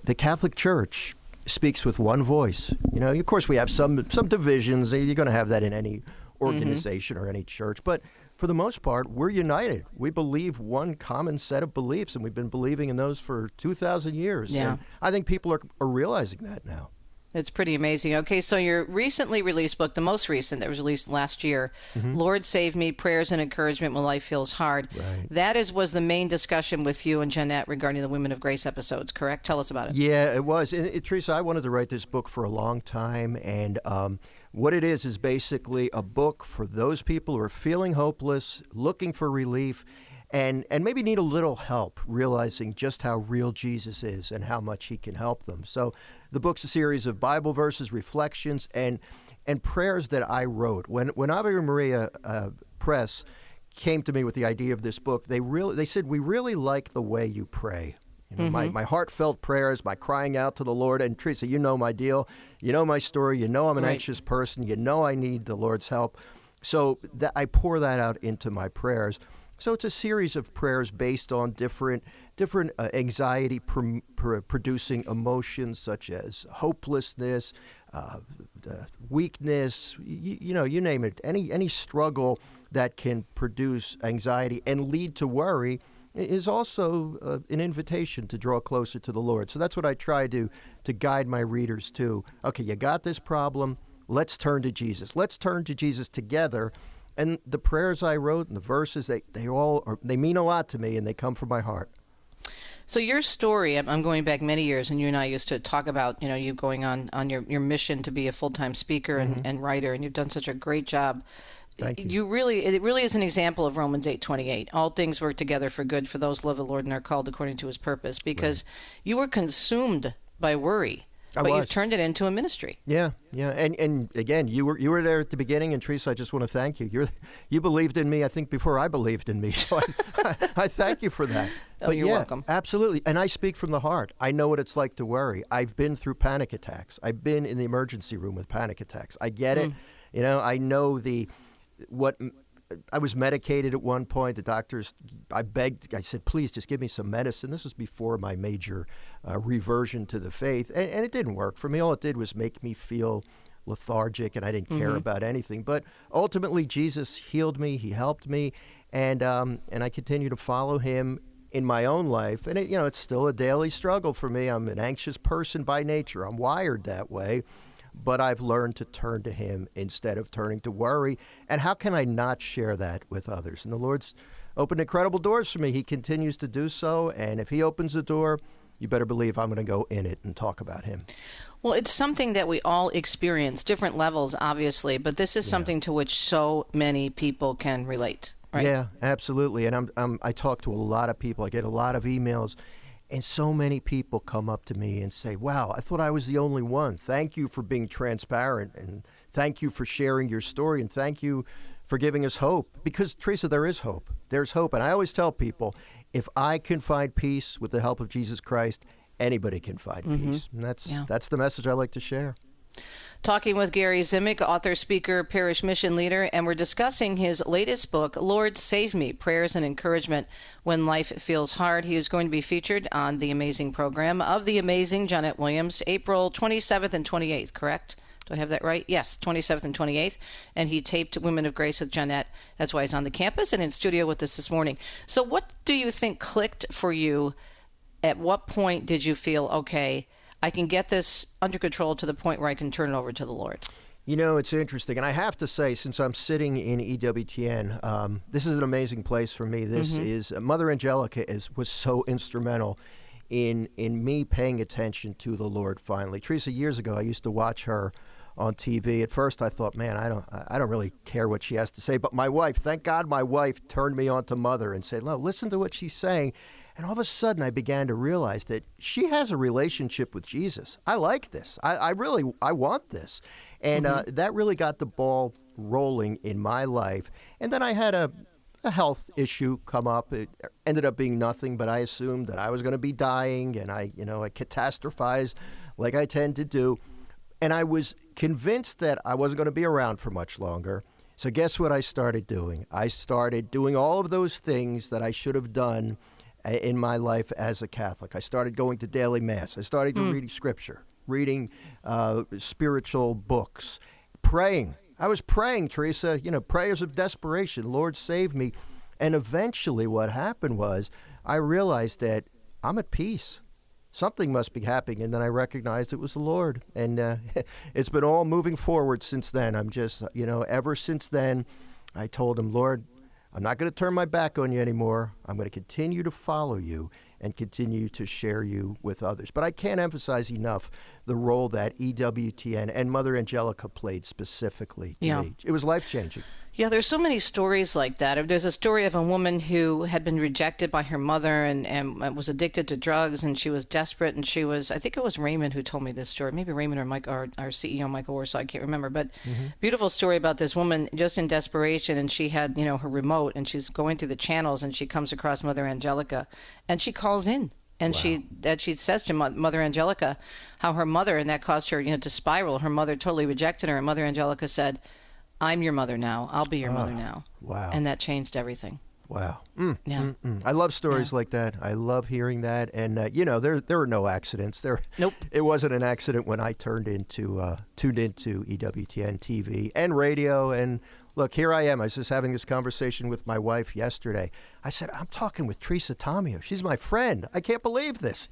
the Catholic Church speaks with one voice. You know, of course, we have some divisions. You're going to have that in any organization or any church. But for the most part, we're united. We believe one common set of beliefs, and we've been believing in those for 2,000 years.
Yeah.
And I think people are realizing that now.
It's pretty amazing. Okay, so your recently released book, the most recent that was released last year, Lord Save Me, Prayers and Encouragement When Life Feels Hard.
Right.
That was the main discussion with you and Jeanette regarding the Women of Grace episodes, correct? Tell us about it.
Yeah, it was. And Teresa, I wanted to write this book for a long time, and what it is basically a book for those people who are feeling hopeless, looking for relief, and maybe need a little help realizing just how real Jesus is and how much he can help them. So the book's a series of Bible verses, reflections, and prayers that I wrote. When Ave Maria Press came to me with the idea of this book, they said, we really like the way you pray. You know, my heartfelt prayers, my crying out to the Lord. And Teresa, you know my deal. You know my story. You know I'm an anxious person. You know I need the Lord's help. So I pour that out into my prayers. So it's a series of prayers based on different anxiety producing emotions such as hopelessness, weakness, you know, you name it. Any struggle that can produce anxiety and lead to worry is also an invitation to draw closer to the Lord. So that's what I try to guide my readers to. Okay, you got this problem. Let's turn to Jesus. Let's turn to Jesus together. And the prayers I wrote and the verses, they mean a lot to me, and they come from my heart.
So your story, I'm going back many years, and you and I used to talk about, you know, you going on your mission to be a full-time speaker and writer, and you've done such a great job.
Thank you.
It really is an example of Romans 8:28. All things work together for good for those who love the Lord and are called according to his purpose, because you were consumed by worry. But you've turned it into a ministry.
Yeah. And again, you were there at the beginning, and Teresa, I just want to thank you. You believed in me, I think, before I believed in me. So I thank you for that. But
you're welcome.
Absolutely. And I speak from the heart. I know what it's like to worry. I've been through panic attacks. I've been in the emergency room with panic attacks. I get it. You know, I know I was medicated at one point. The doctors, I said, please just give me some medicine. This was before my major reversion to the faith. And it didn't work for me. All it did was make me feel lethargic, and I didn't care about anything. But ultimately, Jesus healed me. He helped me. And I continue to follow him in my own life. And it's still a daily struggle for me. I'm an anxious person by nature. I'm wired that way. But I've learned to turn to him instead of turning to worry. And how can I not share that with others? And the Lord's opened incredible doors for me. He continues to do so. And if he opens the door, you better believe I'm going to go in it and talk about him.
Well, it's something that we all experience, different levels, obviously. But this is something to which so many people can relate, right?
Yeah, absolutely. And I talk to a lot of people. I get a lot of emails. And so many people come up to me and say, wow, I thought I was the only one. Thank you for being transparent, and thank you for sharing your story, and thank you for giving us hope. Because, Teresa, there is hope. There's hope. And I always tell people, if I can find peace with the help of Jesus Christ, anybody can find peace. And that's the message I like to share.
Talking with Gary Zimick, author, speaker, parish mission leader, and we're discussing his latest book, Lord Save Me, Prayers and Encouragement When Life Feels Hard. He is going to be featured on the amazing program of the amazing Jeanette Williams, April 27th and 28th, correct? Do I have that right? Yes, 27th and 28th. And he taped Women of Grace with Jeanette. That's why he's on the campus and in studio with us this morning. So what do you think clicked for you? At what point did you feel, okay, I can get this under control to the point where I can turn it over to the Lord?
You know, it's interesting. And I have to say, since I'm sitting in EWTN, this is an amazing place for me. This is Mother Angelica was so instrumental in me paying attention to the Lord finally. Teresa, years ago, I used to watch her on TV. At first, I thought, man, I don't really care what she has to say. But my wife, thank God my wife turned me on to Mother and said, no, listen to what she's saying. And all of a sudden, I began to realize that she has a relationship with Jesus. I like this. I want this. And that really got the ball rolling in my life. And then I had a health issue come up. It ended up being nothing, but I assumed that I was going to be dying, and I catastrophized like I tend to do. And I was convinced that I wasn't going to be around for much longer. So guess what I started doing? I started doing all of those things that I should have done in my life as a Catholic. I started going to daily Mass. I started reading Scripture, reading spiritual books, praying. I was praying, Teresa, prayers of desperation. Lord, save me. And eventually what happened was I realized that I'm at peace. Something must be happening. And then I recognized it was the Lord. And it's been all moving forward since then. I'm just, ever since then, I told him, Lord, I'm not going to turn my back on you anymore. I'm going to continue to follow you and continue to share you with others. But I can't emphasize enough the role that EWTN and Mother Angelica played specifically to me. It was life-changing.
Yeah, there's so many stories like that. There's a story of a woman who had been rejected by her mother and was addicted to drugs, and she was desperate, and I think it was Raymond who told me this story. Maybe Raymond or Mike, or our CEO, Michael Warsaw, I can't remember. But beautiful story about this woman just in desperation, and she had, her remote, and she's going through the channels, and she comes across Mother Angelica, and she calls in. And she says to Mother Angelica how her mother, and that caused her, to spiral. Her mother totally rejected her, and Mother Angelica said, I'm your mother now. I'll be your mother now.
Wow.
And that changed everything.
Wow.
Yeah.
I love stories like that. I love hearing that. And, there are no accidents.
Nope.
It wasn't an accident when I tuned into EWTN TV and radio. And look, here I am. I was just having this conversation with my wife yesterday. I said, I'm talking with Teresa Tomeo. She's my friend. I can't believe this,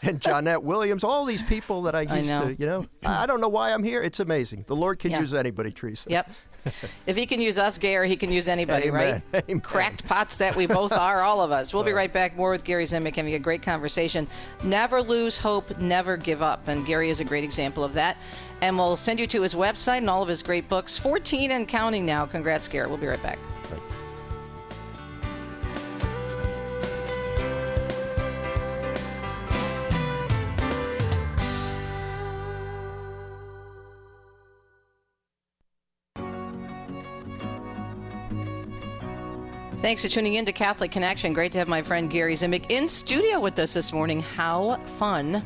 And Jeanette Williams, all these people that I used to, I don't know why I'm here. It's amazing. The Lord can use anybody, Teresa.
Yep. If he can use us, Gary, he can use anybody,
Amen.
right?
Amen.
Cracked pots that we both are, all of us. We'll be right back. More with Gary Zimick, having a great conversation. Never lose hope, never give up. And Gary is a great example of that. And we'll send you to his website and all of his great books. 14 and counting now. Congrats, Gary. We'll be right back. Thanks for tuning in to Catholic Connection. Great to have my friend Gary Zimick in studio with us this morning. How fun.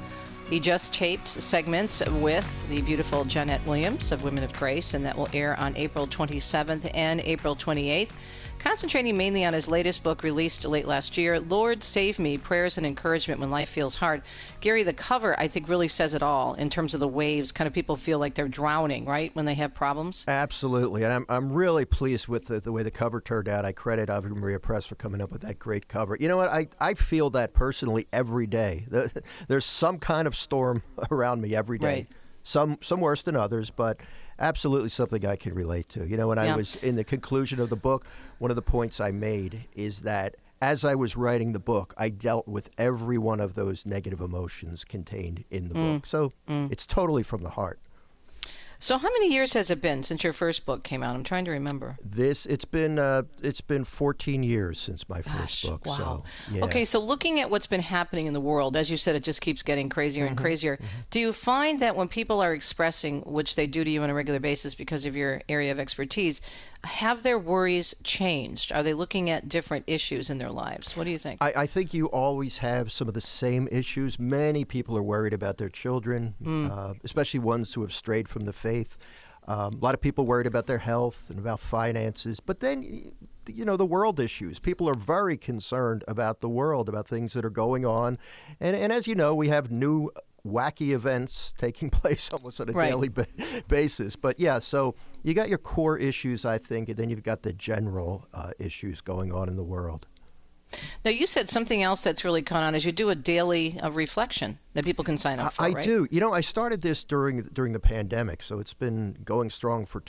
He just taped segments with the beautiful Jeanette Williams of Women of Grace, and that will air on April 27th and April 28th. Concentrating mainly on his latest book released late last year, Lord Save Me, Prayers and Encouragement When Life Feels Hard. Gary, the cover, I think, really says it all in terms of the waves. Kind of people feel like they're drowning, right, when they have problems?
Absolutely. And I'm really pleased with the way the cover turned out. I credit Ave Maria Press for coming up with that great cover. You know what? I feel that personally every day. There's some kind of storm around me every day.
Right.
Some worse than others, but absolutely something I can relate to. When I was in the conclusion of the book, one of the points I made is that as I was writing the book, I dealt with every one of those negative emotions contained in the book. So it's totally from the heart.
So how many years has it been since your first book came out? I'm trying to remember.
It's been 14 years since my first book.
Wow.
So, yeah.
Okay, so looking at what's been happening in the world, as you said, it just keeps getting crazier and crazier. Do you find that when people are expressing, which they do to you on a regular basis because of your area of expertise, have their worries changed? Are they looking at different issues in their lives? What do you think?
I think you always have some of the same issues. Many people are worried about their children, especially ones who have strayed from the faith. A lot of people worried about their health and about finances. But then, the world issues. People are very concerned about the world, about things that are going on. And as you know, we have new wacky events taking place almost on a daily basis. But yeah, so you got your core issues, I think, and then you've got the general issues going on in the world.
Now, you said something else that's really caught on is you do a daily reflection that people can sign up for,
I
right?
do. I started this during the pandemic, so it's been going strong for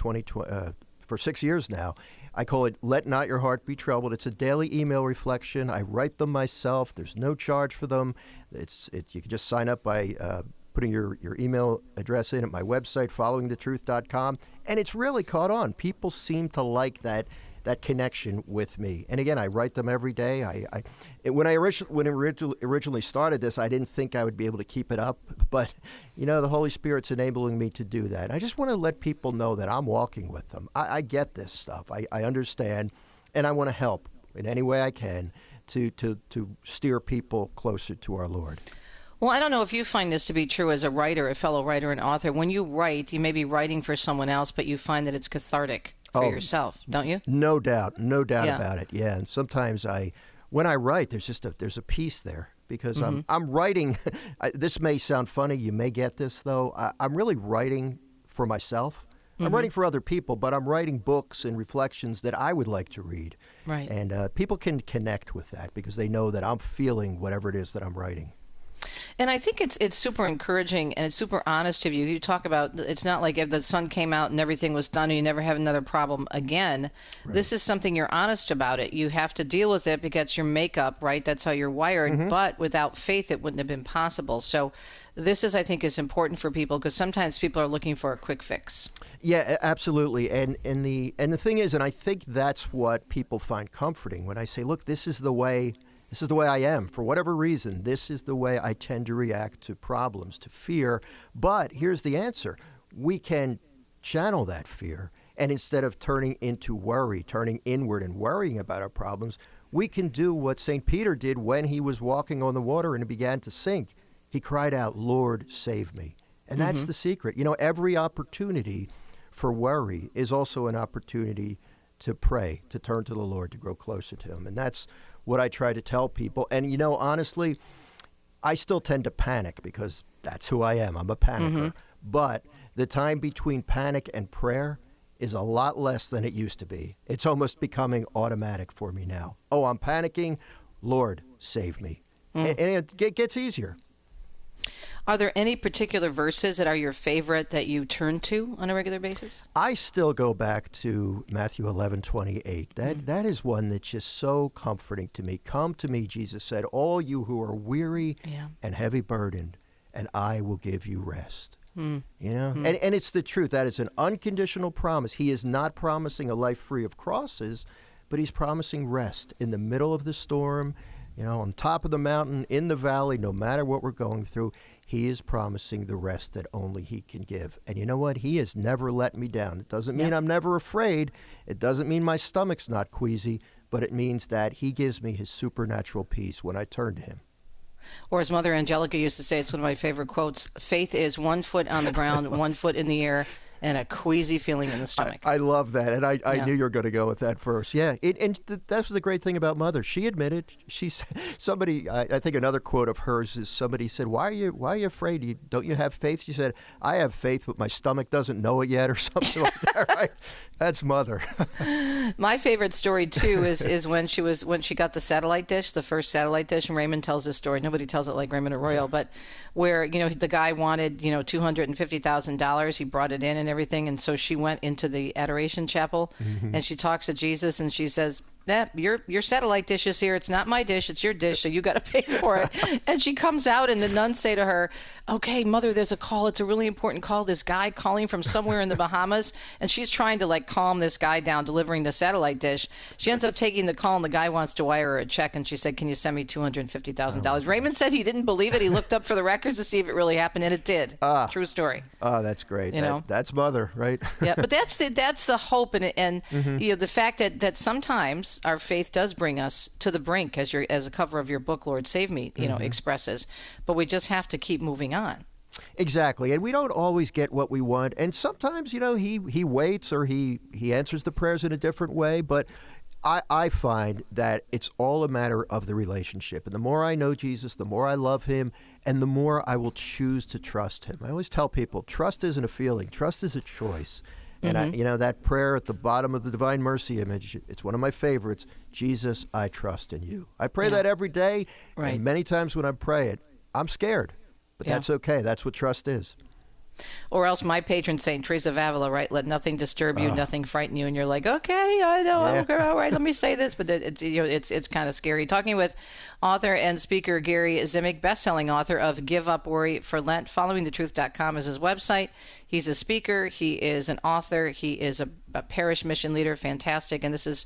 6 years now. I call it Let Not Your Heart Be Troubled. It's a daily email reflection. I write them myself. There's no charge for them. You can just sign up by putting your email address in at my website, followingthetruth.com. And it's really caught on. People seem to like that connection with me. And again, I write them every day. When I originally started this, I didn't think I would be able to keep it up, but the Holy Spirit's enabling me to do that. I just want to let people know that I'm walking with them. I get this stuff. I understand, and I want to help in any way I can to steer people closer to our Lord.
Well, I don't know if you find this to be true as a writer, a fellow writer and author. When you write, you may be writing for someone else, but you find that it's cathartic for yourself, don't you?
No doubt about it. Yeah, and sometimes when I write, there's a piece there because I'm writing. This may sound funny. You may get this though. I'm really writing for myself. I'm writing for other people, but I'm writing books and reflections that I would like to read.
Right.
And people can connect with that because they know that I'm feeling whatever it is that I'm writing.
And I think it's super encouraging and it's super honest of you. You talk about it's not like if the sun came out and everything was done and you never have another problem again. Right. This is something you're honest about it. You have to deal with it because your makeup, right? That's how you're wired. But without faith, it wouldn't have been possible. So this is, I think, is important for people because sometimes people are looking for a quick fix.
Yeah, absolutely. And the thing is, and I think that's what people find comforting when I say, look, this is the way I am. For whatever reason, this is the way I tend to react to problems, to fear. But here's the answer. We can channel that fear. And instead of turning into worry, turning inward and worrying about our problems, we can do what St. Peter did when he was walking on the water and it began to sink. He cried out, Lord, save me. And that's the secret. Every opportunity for worry is also an opportunity to pray, to turn to the Lord, to grow closer to him. And that's what I try to tell people. And, honestly, I still tend to panic because that's who I am. I'm a panicker. But the time between panic and prayer is a lot less than it used to be. It's almost becoming automatic for me now. Oh, I'm panicking. Lord, save me. And it gets easier.
Are there any particular verses that are your favorite that you turn to on a regular basis?
I still go back to Matthew 11:28. That is one that's just so comforting to me. Come to me, Jesus said, all you who are weary and heavy burdened, and I will give you rest. And it's the truth. That is an unconditional promise. He is not promising a life free of crosses, but he's promising rest in the middle of the storm, on top of the mountain, in the valley, no matter what we're going through. He is promising the rest that only he can give. And you know what? He has never let me down. It doesn't mean I'm never afraid. It doesn't mean my stomach's not queasy, but it means that he gives me his supernatural peace when I turn to him.
Or as Mother Angelica used to say, it's one of my favorite quotes, faith is 1 foot on the ground, 1 foot in the air, and a queasy feeling in the stomach.
I love that, and I knew you were going to go with that first. Yeah, that's the great thing about Mother. She admitted. Somebody, I think another quote of hers is somebody said, "Why are you afraid? Don't you have faith?" She said, "I have faith, but my stomach doesn't know it yet," or something like that. Right? That's Mother.
My favorite story too is when she got the satellite dish, the first satellite dish, and Raymond tells this story. Nobody tells it like Raymond Arroyo, but where the guy wanted $250,000. He brought it in and everything, and so she went into the adoration chapel and she talks to Jesus and she says, your satellite dish is here. It's not my dish. It's your dish, so you got to pay for it. And she comes out, and the nuns say to her, okay, Mother, there's a call. It's a really important call. This guy calling from somewhere in the Bahamas, and she's trying to like calm this guy down delivering the satellite dish. She ends up taking the call, and the guy wants to wire her a check, and she said, can you send me $250,000? Raymond said he didn't believe it. He looked up for the records to see if it really happened, and it did. True story.
Oh, that's great. That's Mother, right?
Yeah, but that's the hope, and you know, the fact that sometimes our faith does bring us to the brink, as a cover of your book, Lord Save Me, expresses. But we just have to keep moving on.
Exactly, and we don't always get what we want, and sometimes, he waits or he answers the prayers in a different way. But I find that it's all a matter of the relationship, and the more I know Jesus, the more I love him, and the more I will choose to trust him. I always tell people, trust isn't a feeling, trust is a choice. And that prayer at the bottom of the Divine Mercy image, it's one of my favorites. Jesus, I trust in you. I pray that every day.
Right.
And many times when I pray it, I'm scared. But that's okay. That's what trust is.
Or else my patron saint, Teresa of Avila, right? Let nothing disturb you, nothing frighten you. And you're like, okay, I know.
Yeah.
Okay, all right, let me say this. But it's kind of scary. Talking with author and speaker Gary Zimmick, best-selling author of Give Up Worry for Lent. FollowingTheTruth.com is his website. He's a speaker. He is an author. He is a parish mission leader. Fantastic. And this is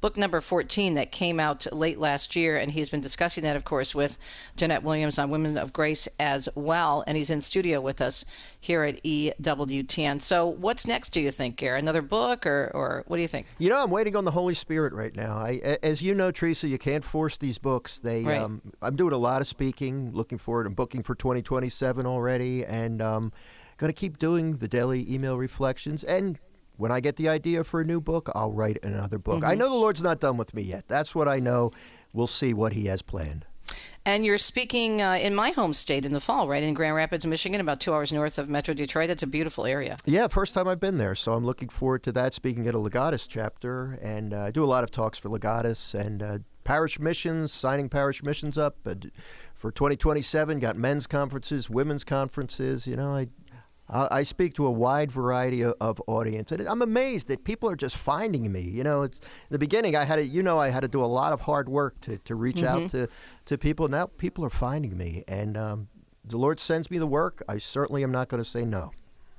book number 14 that came out late last year, and he's been discussing that, of course, with Jeanette Williams on Women of Grace as well, and he's in studio with us here at EWTN. So what's next, do you think, Gary? Another book, or what do you think?
I'm waiting on the Holy Spirit right now. As you know, Teresa, you can't force these books.
Right.
I'm doing a lot of speaking, looking forward. I'm booking for 2027 already, and going to keep doing the daily email reflections, and when I get the idea for a new book, I'll write another book. I know the Lord's not done with me yet. That's what I know. We'll see what he has planned.
And you're speaking in my home state in the fall, right? In Grand Rapids, Michigan, about 2 hours north of Metro Detroit. That's a beautiful area.
Yeah, first time I've been there. So I'm looking forward to that, speaking at a Legatus chapter. And I do a lot of talks for Legatus and parish missions, signing parish missions up. For 2027, got men's conferences, women's conferences. I speak to a wide variety of audience, and I'm amazed that people are just finding me. It's in the beginning I had to do a lot of hard work to reach out to people. Now people are finding me, and the Lord sends me the work. I certainly am not going to say no.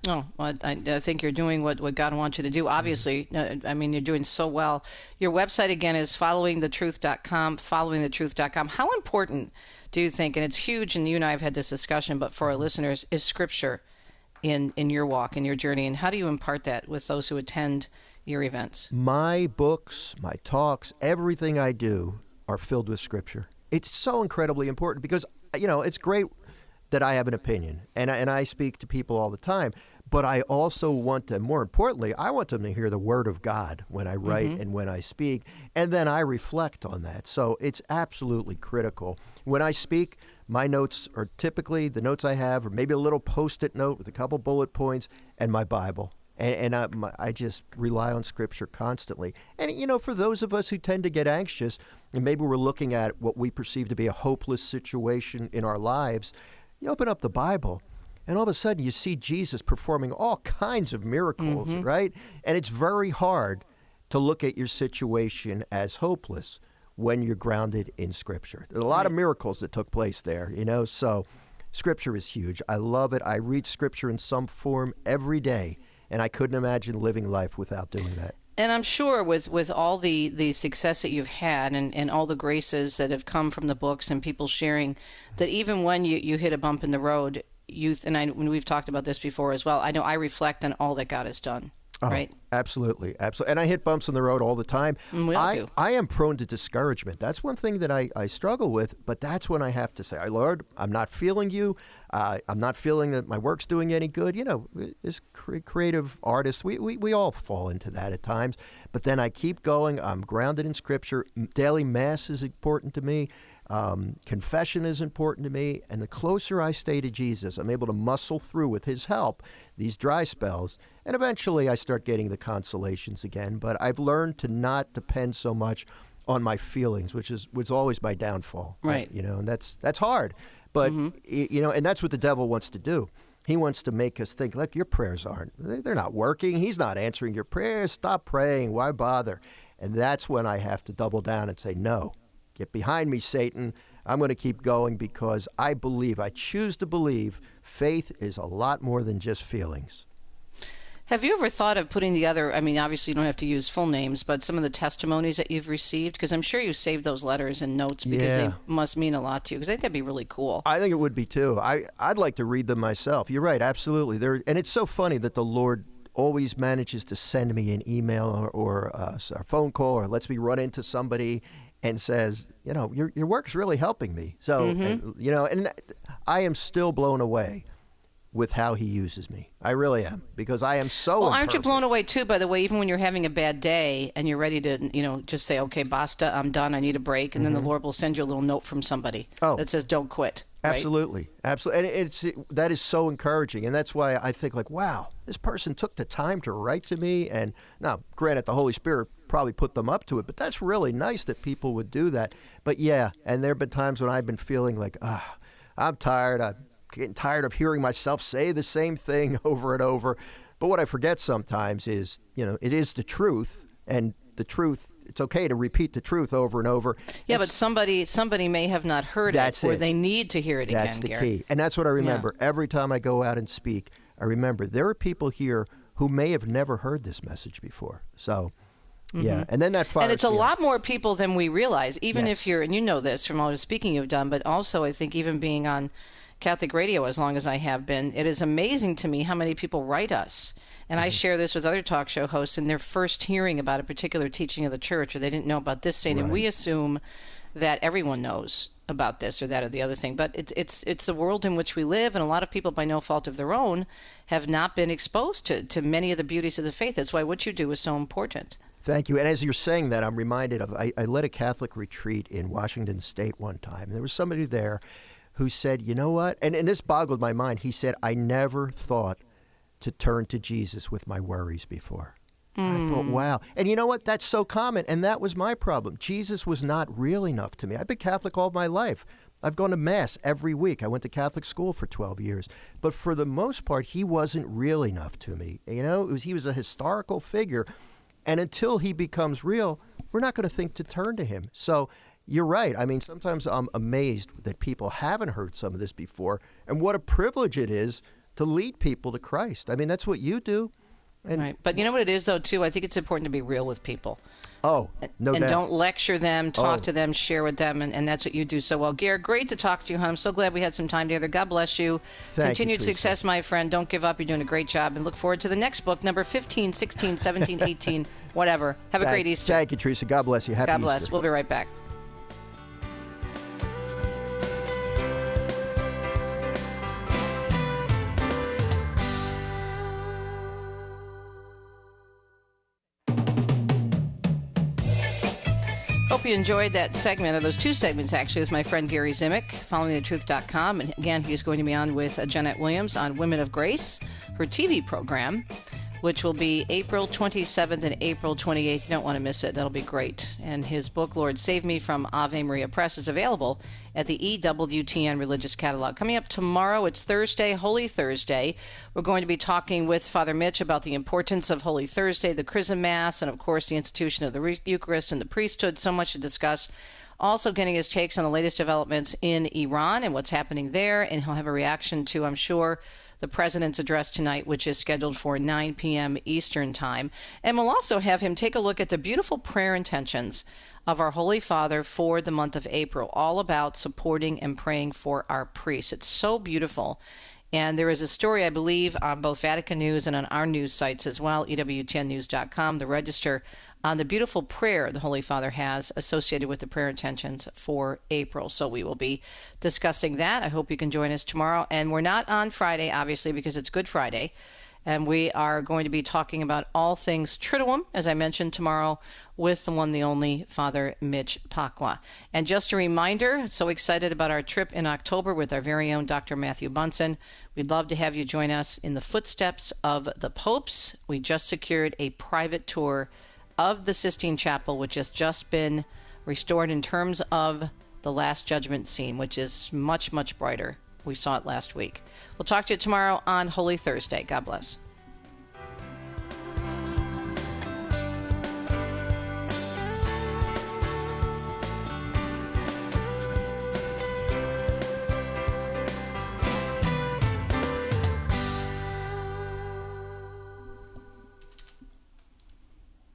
Oh, well, I think you're doing what God wants you to do, obviously. You're doing so well. Your website, again, is followingthetruth.com, followingthetruth.com. How important do you think, and it's huge, and you and I have had this discussion, but for our listeners, is Scripture in your walk, in your journey, and how do you impart that with those who attend your events?
My books, my talks, everything I do are filled with Scripture. It's so incredibly important because, it's great that I have an opinion, and I speak to people all the time, but I also want to, more importantly, I want them to hear the Word of God when I write and when I speak, and then I reflect on that. So it's absolutely critical. When I speak, my notes are typically, the notes I have, or maybe a little Post-it note with a couple bullet points, and my Bible. And I just rely on Scripture constantly. And, for those of us who tend to get anxious, and maybe we're looking at what we perceive to be a hopeless situation in our lives, you open up the Bible, and all of a sudden you see Jesus performing all kinds of miracles, right? And it's very hard to look at your situation as hopeless when you're grounded in Scripture. There's a lot of miracles that took place there, so Scripture is huge. I love it. I read Scripture in some form every day, and I couldn't imagine living life without doing that.
And I'm sure with all the success that you've had and all the graces that have come from the books and people sharing, that even when you hit a bump in the road, when we've talked about this before as well, I know I reflect on all that God has done.
Oh,
right?
Absolutely. And I hit bumps in the road all the time.
We all do.
I am prone to discouragement. That's one thing that I struggle with, but that's when I have to say, Lord, I'm not feeling you. I'm not feeling that my work's doing any good. As creative artists, we all fall into that at times. But then I keep going. I'm grounded in Scripture. Daily Mass is important to me. Confession is important to me, and the closer I stay to Jesus, I'm able to muscle through with his help these dry spells, and eventually I start getting the consolations again. But I've learned to not depend so much on my feelings, which was always my downfall.
Right.
And that's hard. But and that's what the devil wants to do. He wants to make us think, look, your prayers they're not working. He's not answering your prayers. Stop praying. Why bother? And that's when I have to double down and say, no, get behind me, Satan. I'm going to keep going because I choose to believe faith is a lot more than just feelings.
Have you ever thought of putting together, I mean, obviously you don't have to use full names, but some of the testimonies that you've received? Because I'm sure you saved those letters and notes because they must mean a lot to you. Because I think that'd be really cool.
I think it would be too. I'd like to read them myself. You're right, absolutely. And it's so funny that the Lord always manages to send me an email or a phone call or lets me run into somebody and says, your work's really helping me. So, and I am still blown away with how he uses me. I really am, because I am so
Well, aren't you
imperfect.
blown away too, by the way, even when you're having a bad day and you're ready to, just say, okay, basta, I'm done, I need a break, and then the Lord will send you a little note from somebody that says, don't quit. Right?
Absolutely. Absolutely. And that is so encouraging. And that's why I think wow, this person took the time to write to me. And now, granted, the Holy Spirit probably put them up to it, but that's really nice that people would do that. But yeah, and there have been times when I've been feeling like, I'm tired. I'm getting tired of hearing myself say the same thing over and over. But what I forget sometimes is, it is the truth, and the truth, it's okay to repeat the truth over and over.
Yeah, but somebody may have not heard it, or they need to hear it again,
That's the
Gary.
key. And that's what I remember. Every time I go out and speak, I remember there are people here who may have never heard this message before. So, yeah. And then that fires
And it's a
me up.
lot more people than we realize, even if you're, and you know this from all the speaking you've done, but also I think even being on Catholic radio as long as I have been, it is amazing to me how many people write us. And I share this with other talk show hosts, and they're first hearing about a particular teaching of the church, or they didn't know about this saint. And we assume that everyone knows about this or that or the other thing. But it's the world in which we live, and a lot of people, by no fault of their own, have not been exposed to many of the beauties of the faith. That's why what you do is so important.
Thank you. And as you're saying that, I'm reminded of, I led a Catholic retreat in Washington State one time. There was somebody there who said, you know what? And this boggled my mind. He said, I never thought to turn to Jesus with my worries before. I thought, wow. And you know what? That's so common. And that was my problem. Jesus was not real enough to me. I've been Catholic all my life. I've gone to Mass every week. I went to Catholic school for 12 years. But for the most part, he wasn't real enough to me. He was a historical figure. And until he becomes real, we're not going to think to turn to him. So you're right. I mean, sometimes I'm amazed that people haven't heard some of this before. And what a privilege it is to lead people to Christ. I mean, that's what you do.
Right. But you know what it is, though, too? I think it's important to be real with people.
Oh, no doubt.
And don't lecture them, talk to them, share with them, and that's what you do so well. Gare, great to talk to you, hon. I'm so glad we had some time together. God bless you. Continued success, my friend. Don't give up. You're doing a great job. And look forward to the next book, number 15, 16, 17, 18, whatever. Have a great Easter.
Thank you, Teresa. God bless you. Happy
God bless.
Easter.
We'll be right back. Hope you enjoyed that segment, or those two segments actually, with my friend Gary Zimick, followingthetruth.com. And again, he's going to be on with Jeanette Williams on Women of Grace, her TV program, which will be April 27th and April 28th. You don't want to miss it. That'll be great. And his book, Lord Save Me, from Ave Maria Press, is available at the EWTN Religious Catalog. Coming up tomorrow, it's Thursday, Holy Thursday. We're going to be talking with Father Mitch about the importance of Holy Thursday, the Chrism Mass, and of course the institution of the Eucharist and the priesthood. So much to discuss. Also getting his takes on the latest developments in Iran and what's happening there. And he'll have a reaction to, I'm sure, the president's address tonight, which is scheduled for 9 p.m. Eastern Time. And we'll also have him take a look at the beautiful prayer intentions of our Holy Father for the month of April, all about supporting and praying for our priests. It's so beautiful. And there is a story, I believe, on both Vatican News and on our news sites as well, EWTNnews.com, the Register, on the beautiful prayer the Holy Father has associated with the prayer intentions for April. So we will be discussing that. I hope you can join us tomorrow. And we're not on Friday, obviously, because it's Good Friday. And we are going to be talking about all things Triduum, as I mentioned, tomorrow with the one, the only Father Mitch Pacwa. And just a reminder, so excited about our trip in October with our very own Dr. Matthew Bunson. We'd love to have you join us in the footsteps of the popes. We just secured a private tour of the Sistine Chapel, which has just been restored in terms of the Last Judgment scene, which is much, much brighter. We saw it last week. We'll talk to you tomorrow on Holy Thursday. God bless.